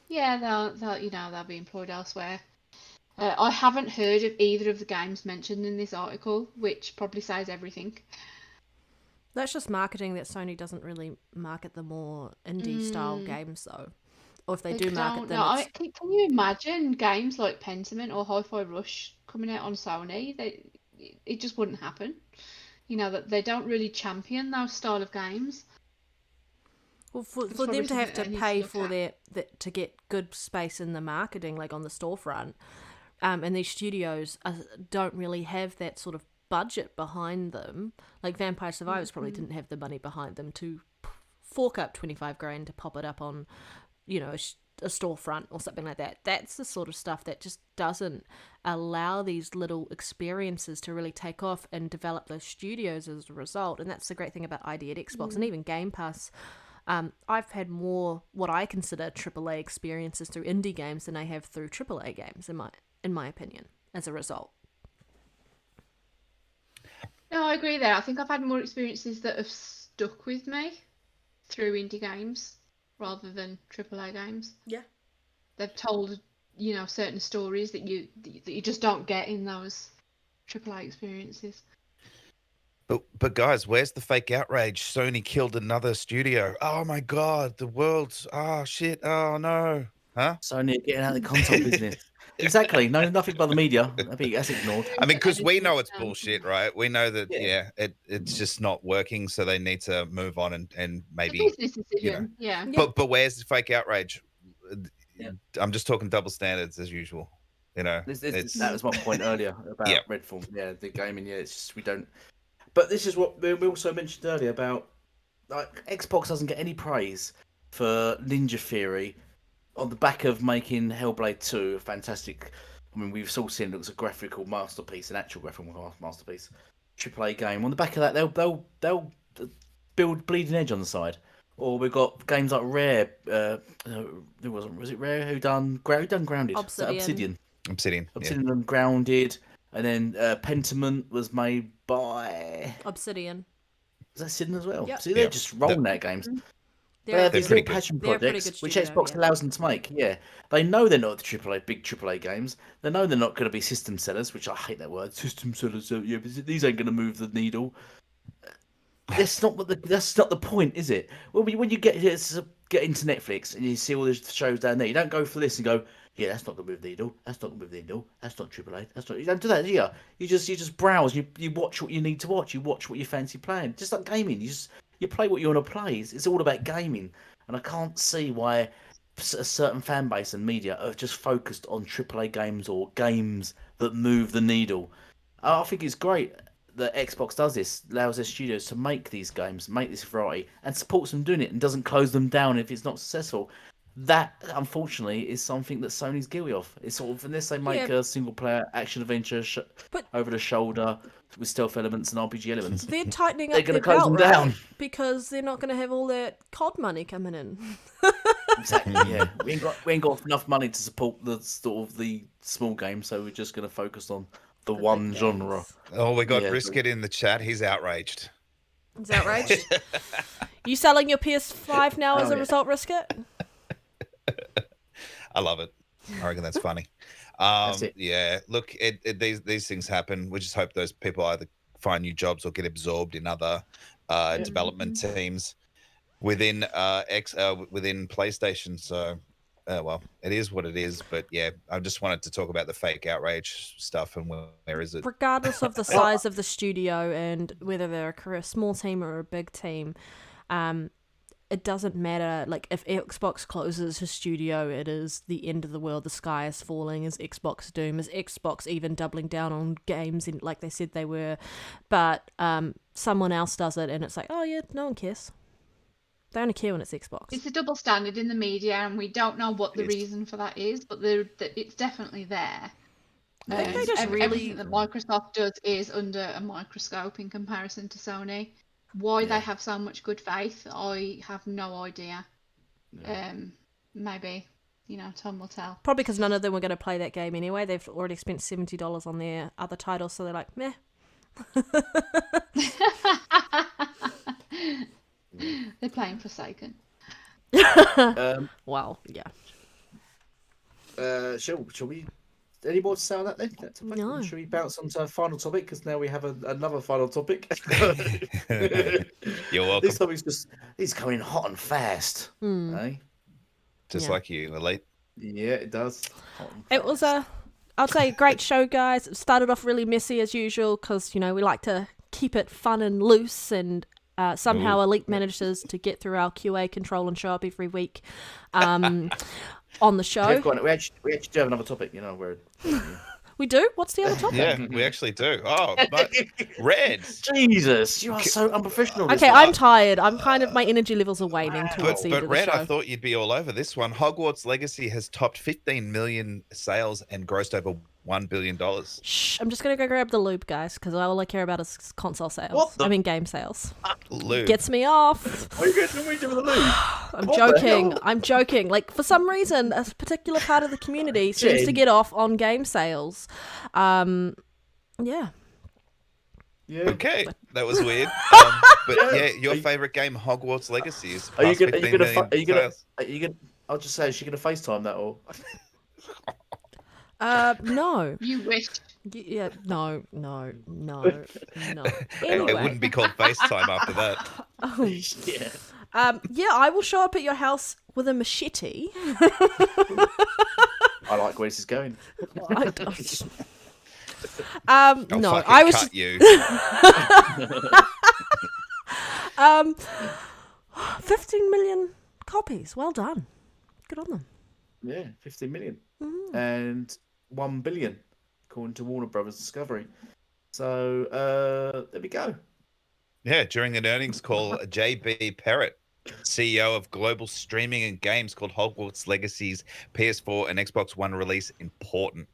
they'll be employed elsewhere. I haven't heard of either of the games mentioned in this article, which probably says everything. That's just marketing that Sony doesn't really market the more indie-style games, though. Or if they do market them... No, can you imagine games like Pentiment or Hi-Fi Rush coming out on Sony? It just wouldn't happen. You know, that they don't really champion those style of games. Well, for them to have to pay for to get good space in the marketing, like on the storefront, and these studios don't really have that sort of budget behind them. Like Vampire Survivors probably didn't have the money behind them to fork up 25 grand to pop it up on, a storefront or something like that. That's the sort of stuff that just doesn't allow these little experiences to really take off and develop those studios as a result. And that's the great thing about ID at Xbox and even Game Pass. I've had more what I consider AAA experiences through indie games than I have through AAA games, in my opinion, as a result. No, I agree there. I think I've had more experiences that have stuck with me through indie games rather than AAA games. Yeah. They've told, certain stories that you just don't get in those AAA experiences. But guys, where's the fake outrage? Sony killed another studio. Oh my god, the world's shit. Oh no. Huh? Sony getting out of the console business. Exactly. No, nothing by the media. That's ignored. I mean, because we know it's bullshit, right? We know that it's just not working, so they need to move on and maybe business decision. But where's the fake outrage? I'm just talking double standards as usual. That was my point earlier about Redfall. Yeah, the gaming. Yeah, it's just we don't. But this is what we also mentioned earlier about Xbox doesn't get any praise for Ninja Theory on the back of making Hellblade 2 a fantastic. I mean, we've all seen it looks a graphical masterpiece, an actual graphical masterpiece, AAA game. On the back of that, they'll build Bleeding Edge on the side. Or we've got games like Rare. Was it Rare who done Grounded? Obsidian. Obsidian done Grounded, and then Pentiment was made by Obsidian. Is that Obsidian as well? Yep. See, they're just rolling their games. They're these little passion projects, which Xbox allows them to make. Yeah, they know they're not the big AAA games. They know they're not going to be system sellers, which I hate that word, system sellers. Yeah, but these ain't going to move the needle. That's not the point, is it? When you get into Netflix and you see all these shows down there, you don't go for this and go, yeah, that's not gonna move the needle. That's not gonna move the needle. That's not AAA. That's not. You don't do that, do you? You just browse. You watch what you need to watch. You watch what you fancy playing. Just like gaming, you play what you want to play. It's all about gaming, and I can't see why a certain fan base and media are just focused on AAA games or games that move the needle. I think it's great that Xbox does this, allows their studios to make these games, make this variety, and supports them doing it, and doesn't close them down if it's not successful. That, unfortunately, is something that Sony's guilty of. It's sort of, unless they make a single-player action adventure over the shoulder with stealth elements and RPG elements, They're tightening they're up going their to close belt, them right? down. Because they're not going to have all that COD money coming in. Exactly. Yeah, we ain't got enough money to support the sort of the small games, so we're just going to focus on the one genre. Oh, we got Yeah, Brisket in the chat. He's outraged. Is that right? You selling your PS5 now as a result, Risket? I love it. I reckon that's funny. That's it. Yeah, look, these things happen. We just hope those people either find new jobs or get absorbed in other development teams within within PlayStation. So, well, it is what it is. But yeah, I just wanted to talk about the fake outrage stuff and where is it? Regardless of the size of the studio and whether they're a small team or a big team, it doesn't matter. Like, if Xbox closes his studio, it is the end of the world. The sky is falling. Is Xbox doom? Is Xbox even doubling down on games like they said they were? But someone else does it, and it's like, oh yeah, no one cares. They only care when it's Xbox. It's a double standard in the media, and we don't know what the reason for that is, but it's definitely there. I think they just Everything that Microsoft does is under a microscope in comparison to Sony. Why they have so much good faith, I have no idea. Maybe, time will tell. Probably because none of them were going to play that game anyway. They've already spent $70 on their other titles, so they're like, meh. They're playing Forsaken. Well, yeah. Shall we? Any more to say on that then? No. Should we bounce on to our final topic? Because now we have another final topic. You're welcome. This topic's it's coming hot and fast. Eh? Just like you, Elite. Yeah, it does. It was I'd say a great show, guys. It started off really messy as usual because, we like to keep it fun and loose, and somehow Elite manages to get through our QA control and show up every week on the show. We actually do have another topic, where... We do? What's the other topic? Yeah, we actually do. Oh, but Red. Jesus, you are so unprofessional. Okay, I'm tired. My energy levels are waning towards the end But of the Red, show. I thought you'd be all over this one. Hogwarts Legacy has topped 15 million sales and grossed over $1 billion. Shh, I'm just going to go grab the lube, guys, because all I care about is console sales. Game sales. Lube. Gets me off. What are you going to do with the lube? I'm joking. Like, for some reason, a particular part of the community seems to get off on game sales. Yeah. Yeah. Okay, that was weird. But yeah, your favorite game, Hogwarts Legacy, is past 15 million sales. I'll just say, is she going to FaceTime that or? No. You wish. Yeah, no. It Anyway. wouldn't be called FaceTime after that. Oh. Yeah. Yeah, I will show up at your house with a machete. I like where this is going. I'll no, fucking I was cut just... you. 15 million copies. Well done. Good on them. Yeah, 15 million. And 1 billion, according to Warner Brothers Discovery. So, there we go. Yeah, during an earnings call, JB Perrett, CEO of global streaming and games, called Hogwarts Legacy's PS4 and Xbox One release important,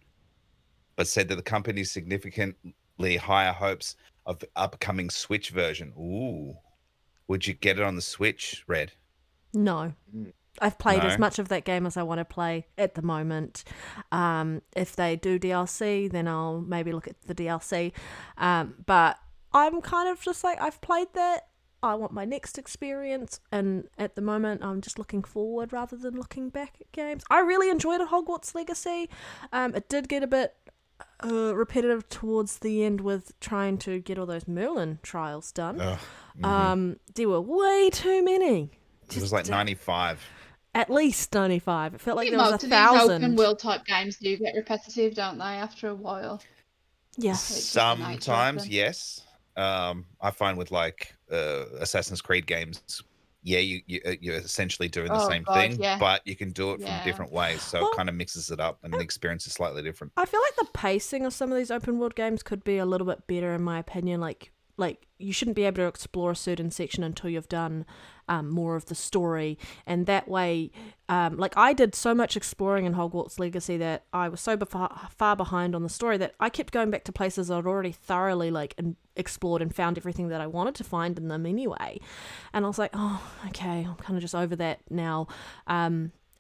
but said that the company's significantly higher hopes of the upcoming Switch version. Ooh. Would you get it on the Switch, Red? No. I've played as much of that game as I want to play at the moment. If they do DLC, then I'll maybe look at the DLC. But I'm kind of just like, I've played that. I want my next experience. And at the moment, I'm just looking forward rather than looking back at games. I really enjoyed Hogwarts Legacy. It did get a bit repetitive towards the end with trying to get all those Merlin trials done. There were way too many. It was like 95. At least 95. It felt like there Most was of 1,000. these open world type games do get repetitive, don't they? After a while. Yeah. Sometimes, yes. I find with like Assassin's Creed games, yeah, you're essentially doing the same thing, but you can do it from different ways. So it kind of mixes it up, and the experience is slightly different. I feel like the pacing of some of these open world games could be a little bit better, in my opinion. Like you shouldn't be able to explore a certain section until you've done more of the story, and that way, like I did so much exploring in Hogwarts Legacy that I was so far behind on the story that I kept going back to places I'd already thoroughly explored and found everything that I wanted to find in them anyway. And I was like, oh, okay, I'm kind of just over that now.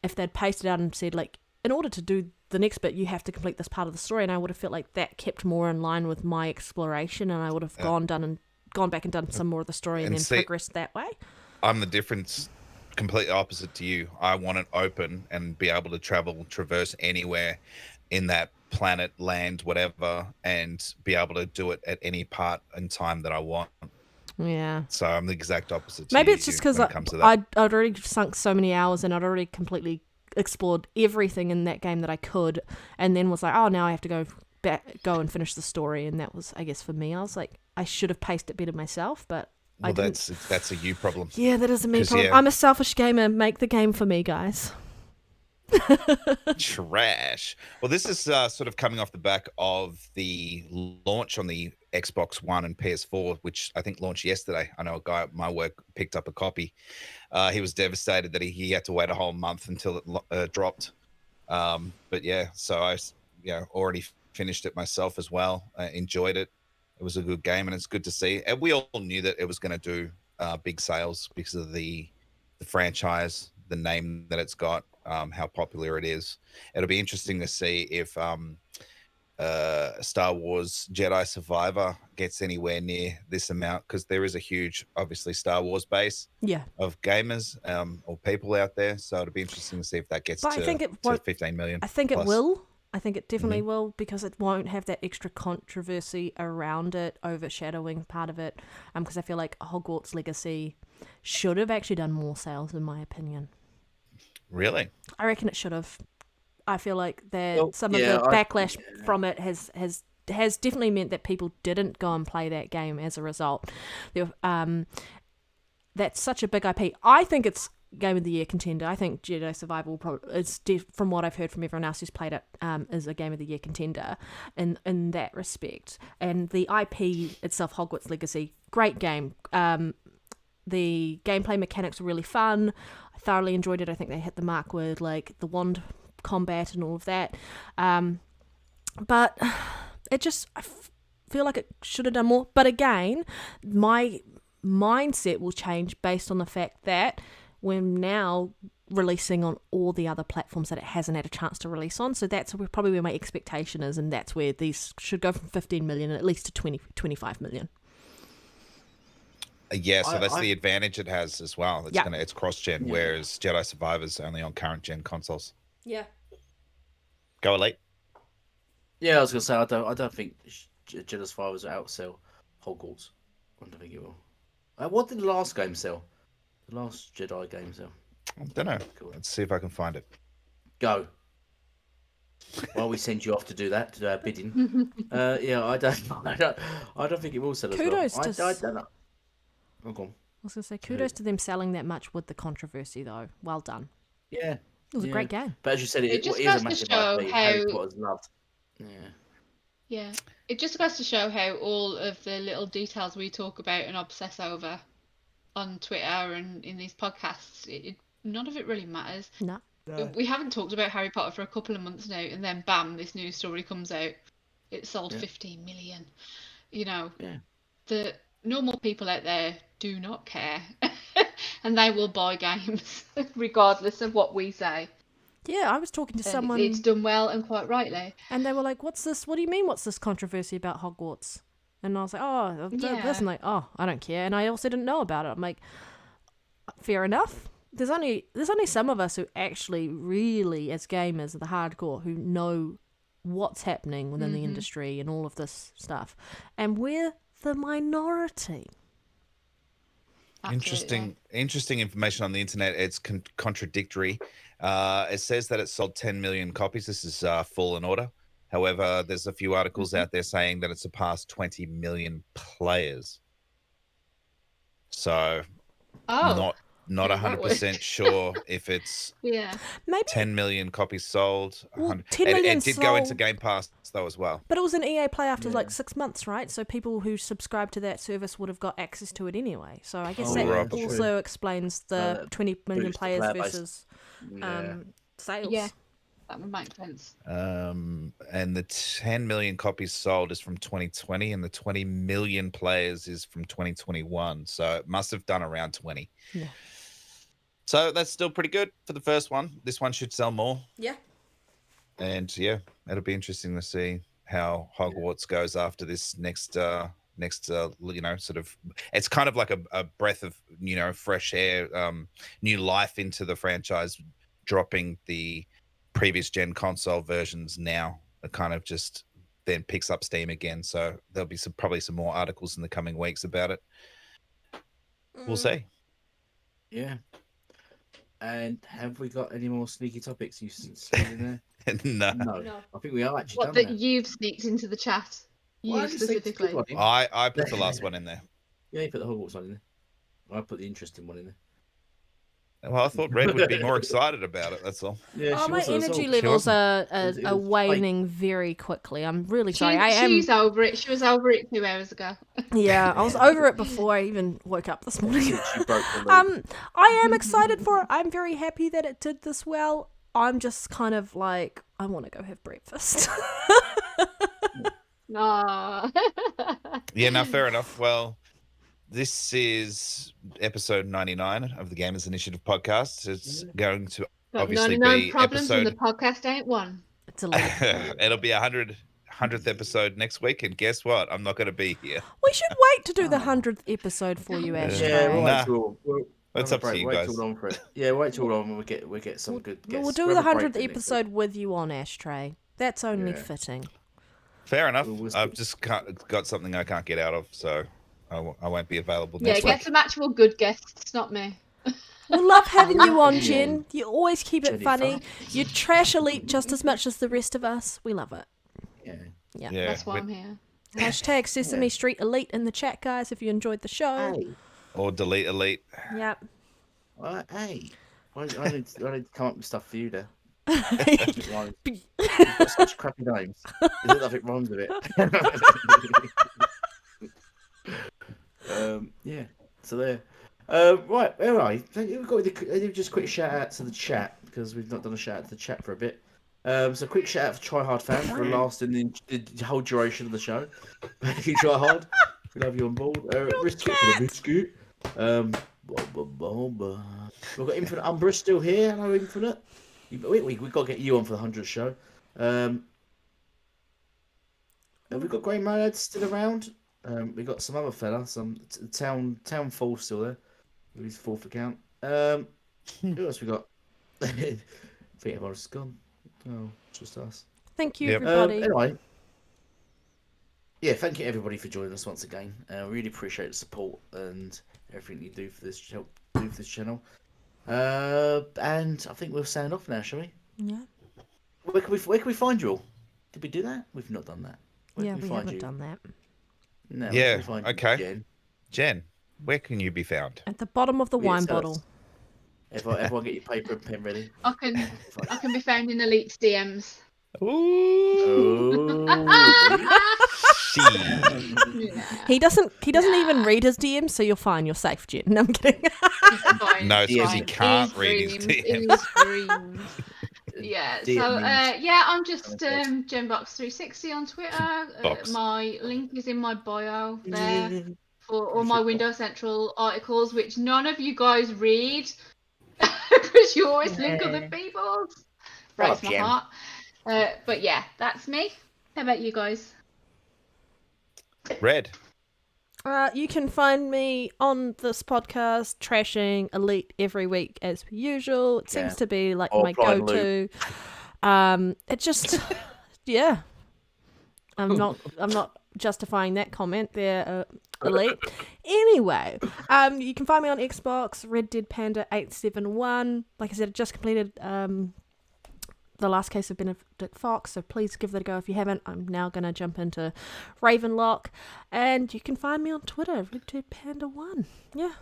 If they'd paced it out and said, like, in order to do the next bit, you have to complete this part of the story, and I would have felt like that kept more in line with my exploration, and I would have gone back and done some more of the story and then progressed that way. I'm the difference, completely opposite to you. I want it open and be able to traverse anywhere in that planet, land, whatever, and be able to do it at any part and time that I want. Yeah. So I'm the exact opposite. Maybe it's just because I'd already sunk so many hours and I'd already completely explored everything in that game that I could, and then was like, oh, now I have to go and finish the story. And that was, I guess, for me, I was like, I should have paced it better myself, but well, that's a you problem. Yeah, that is a me problem. Yeah. I'm a selfish gamer. Make the game for me, guys. Trash. Well, this is sort of coming off the back of the launch on the Xbox One and PS4, which I think launched yesterday. I know a guy at my work picked up a copy. He was devastated that he had to wait a whole month until it dropped. But yeah, so I already finished it myself as well. I enjoyed it. It was a good game, and it's good to see. And we all knew that it was going to do big sales because of the franchise, the name that it's got, how popular it is. It'll be interesting to see if Star Wars Jedi Survivor gets anywhere near this amount, because there is a huge, obviously, Star Wars base of gamers or people out there. So it'll be interesting to see if that gets to 15 million. I think it will. I think it definitely will, because it won't have that extra controversy around it overshadowing part of it. Because I feel like Hogwarts Legacy should have actually done more sales, in my opinion. Really? I reckon it should have. I feel like that some of the backlash from it has definitely meant that people didn't go and play that game as a result. That's such a big IP. I think it's Game of the Year contender. I think Jedi Survival is, from what I've heard from everyone else who's played it, is a Game of the Year contender in that respect. And the IP itself, Hogwarts Legacy, great game. The gameplay mechanics were really fun. I thoroughly enjoyed it. I think they hit the mark with like the wand combat and all of that. But it just, I feel like it should have done more. But again, my mindset will change based on the fact that we're now releasing on all the other platforms that it hasn't had a chance to release on. So that's probably where my expectation is, and that's where these should go from 15 million at least to 25 million. Yeah, so that's the advantage it has as well. It's cross-gen, whereas Jedi Survivor's only on current-gen consoles. Yeah. Go Elite. Yeah, I was going to say, I don't think Jedi Survivors will outsell Hogwarts. I don't think it will. What did the last game sell? The last Jedi game sell? I don't know. Cool. Let's see if I can find it. Go. While we send you off to do that, to do our bidding. I don't think it will sell as well. Kudos to... I don't know. Oh, go on. I was going to say, kudos to them selling that much with the controversy, though. Well done. Yeah. It was a great game. But as you said, it is a massive IP. Harry Potter's loved. Yeah. It just goes to show how all of the little details we talk about and obsess over on Twitter and in these podcasts, none of it really matters. No. We haven't talked about Harry Potter for a couple of months now, and then bam, this news story comes out. It sold 15 million. You know, the normal people out there do not care. And they will buy games regardless of what we say. Yeah, I was talking to someone. It's done well and quite rightly. And they were like, what's this? What do you mean, what's this controversy about Hogwarts? And I was like, this. And like, oh, I don't care. And I also didn't know about it. I'm like, fair enough. There's only some of us who actually really, as gamers, the hardcore, who know what's happening within the industry and all of this stuff. And we're the minority. Interesting information on the internet. It's contradictory. It says that it sold 10 million copies. This is Fallen Order. However, there's a few articles out there saying that it surpassed 20 million players. So, not 100% sure if it's maybe 10 million copies sold. Well, 10 million it did go into Game Pass though as well. But it was an EA Play after like 6 months, right? So people who subscribe to that service would have got access to it anyway. So I guess that also explains the 20 million players versus sales. Yeah, that would make sense. And the 10 million copies sold is from 2020, and the 20 million players is from 2021. So it must have done around 20. Yeah. So that's still pretty good for the first one. This one should sell more. Yeah. And yeah, it'll be interesting to see how Hogwarts goes after this next sort of, it's kind of like a breath of, fresh air, new life into the franchise, dropping the previous gen console versions now. It kind of just then picks up steam again. So there'll be probably some more articles in the coming weeks about it. We'll see. Yeah. And have we got any more sneaky topics you see in there? No. I think we are actually What done that you've sneaked into the chat? You specifically. I put the last one in there. Yeah, you put the Hogwarts one in there. I put the interesting one in there. Well, I thought Red would be more excited about it. That's all. Yeah, my energy levels are waning very quickly. I'm really sorry. She's over it. She was over it 2 hours ago. Yeah, I was over it before I even woke up this morning. She broke the I am excited for it. I'm very happy that it did this well. I'm just kind of like, I want to go have breakfast. No. Yeah, no, fair enough. Well, this is episode 99 of the Gamers Initiative podcast. It's going to obviously 99 be problems episode... and the podcast ain't one. It's a lot. It'll be 100th episode next week, and guess what? I'm not going to be here. We should wait to do the 100th episode for you, Ashtray. Yeah, It's up to you guys. Wait till long for it. Yeah, wait till long and we get some good guests. We'll do the 100th episode with you on, Ashtray. That's only fitting. Fair enough. I've just got something I can't get out of, so I won't be available next week. Get some actual good guests, not me. We love having you on, Jen. You always keep it funny. You trash Elite just as much as the rest of us. We love it. Yeah. That's why I'm here. Hashtag Sesame Street Elite in the chat, guys, if you enjoyed the show. Hey. Or delete Elite. Yep. Hey. I need to come up with stuff for you there. You've got such crappy names. There's nothing wrong with it. Yeah. So there. Right. All right. We've got just a quick shout out to the chat because we've not done a shout out to the chat for a bit. So quick shout out for Try Hard fan for lasting the whole duration of the show. Thank you, Try Hard. We love you on board. Biscuit for the biscuit. We've got Infinite Umbra still here. Hello, Infinite. We've got to get you on for the 100th show. Have we got Grey Monad still around? We got some other fella, some Town Fall still there. With his fourth account. Who else we got? I think everyone's gone. Oh, it's just us. Thank you, everybody. Anyway. Yeah, thank you everybody for joining us once again. Really appreciate the support and everything you do for this channel. And I think we'll sound off now, shall we? Yeah. Where can we find you all? Did we do that? We've not done that. We haven't done that. No. Yeah. Okay. Jen, where can you be found? At the bottom of the wine bottle. Everyone get your paper and pen ready. I can be found in Elite's DMs. Ooh. He doesn't even read his DMs, so you're fine. You're safe, Jen. No, I'm kidding. No, because he can't read his DMs. Yeah, so I'm just Genbox360 on Twitter. My link is in my bio there for all my Windows Central articles, which none of you guys read because you always link other people's. Breaks my heart. But yeah, that's me. How about you guys? Red. You can find me on this podcast trashing Elite every week as per usual. It seems to be like my go-to. It just yeah. I'm not justifying that comment there, Elite. Anyway, you can find me on Xbox, Red Dead Panda 871. Like I said, I just completed The Last Case of Benedict Fox, so please give that a go if you haven't. I'm now going to jump into Ravenlock, and you can find me on Twitter, Red Dead Panda 1. Yeah,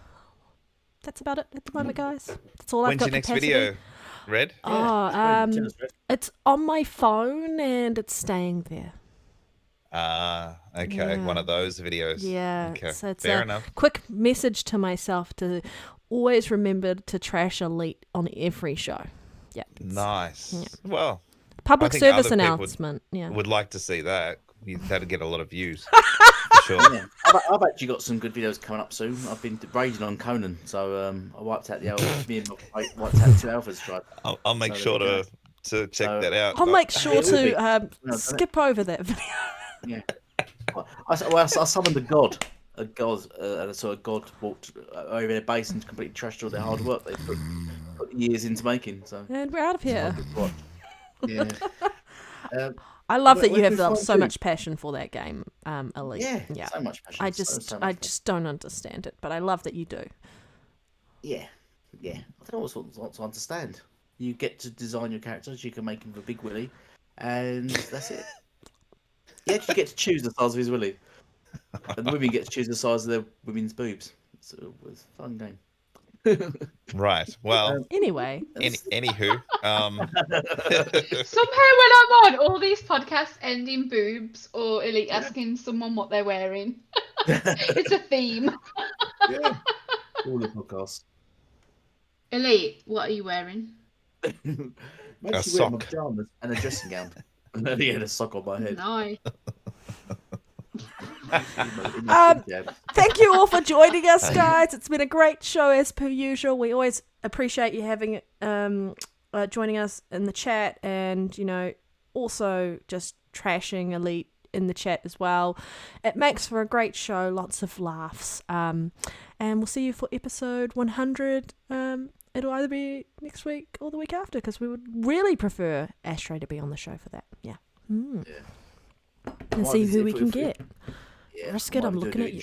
that's about it at the moment, guys. That's all I've When's got your next capacity. video, Red? It's on my phone, and it's staying there. Okay, one of those videos. Yeah, okay. so it's Fair a enough. quick message to myself to always remember to trash Elite on every show. Yeah. Nice. Yeah. Well, Public I think service other people announcement. Yeah. would like to see that. That'd get a lot of views. For sure. Yeah. I've actually got some good videos coming up soon. I've been raging on Conan, so I wiped out the alpha. Me and my mate wiped out 2 alphas. Tried. I'll make sure to check that out. I'll make sure it to will be. skip over that video. Yeah. I summoned a god, and so a god walked over their base and completely trashed all their hard work they put years into making. So And we're out of here. yeah. I love that you where have can we so find much passion for that game, Elite. Yeah, so much passion. I so much just don't understand it, but I love that you do. yeah. I don't know what to understand. You get to design your characters. You can make him a big willy, and that's it. You actually get to choose the size of his willy, and the women get to choose the size of their women's boobs. So it was a fun game. Right. Well. Anyway. Anywho. Somehow when I'm on, all these podcasts end in boobs or Elite asking someone what they're wearing. It's a theme. Yeah. All the podcasts. Elite, what are you wearing? Makes A you wear my sock. pajamas and a dressing gown. And then he had a sock on my head. No. Thank you all for joining us, guys. It's been a great show as per usual. We always appreciate you having joining us in the chat, and also just trashing Elite in the chat as well. It makes for a great show, lots of laughs. And we'll see you for episode 100. It'll either be next week or the week after, because we would really prefer Ashtray to be on the show for that. Yeah. And see who we can get. Yeah, Brisket, I'm looking at you.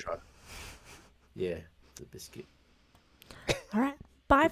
Yeah, the biscuit. All right.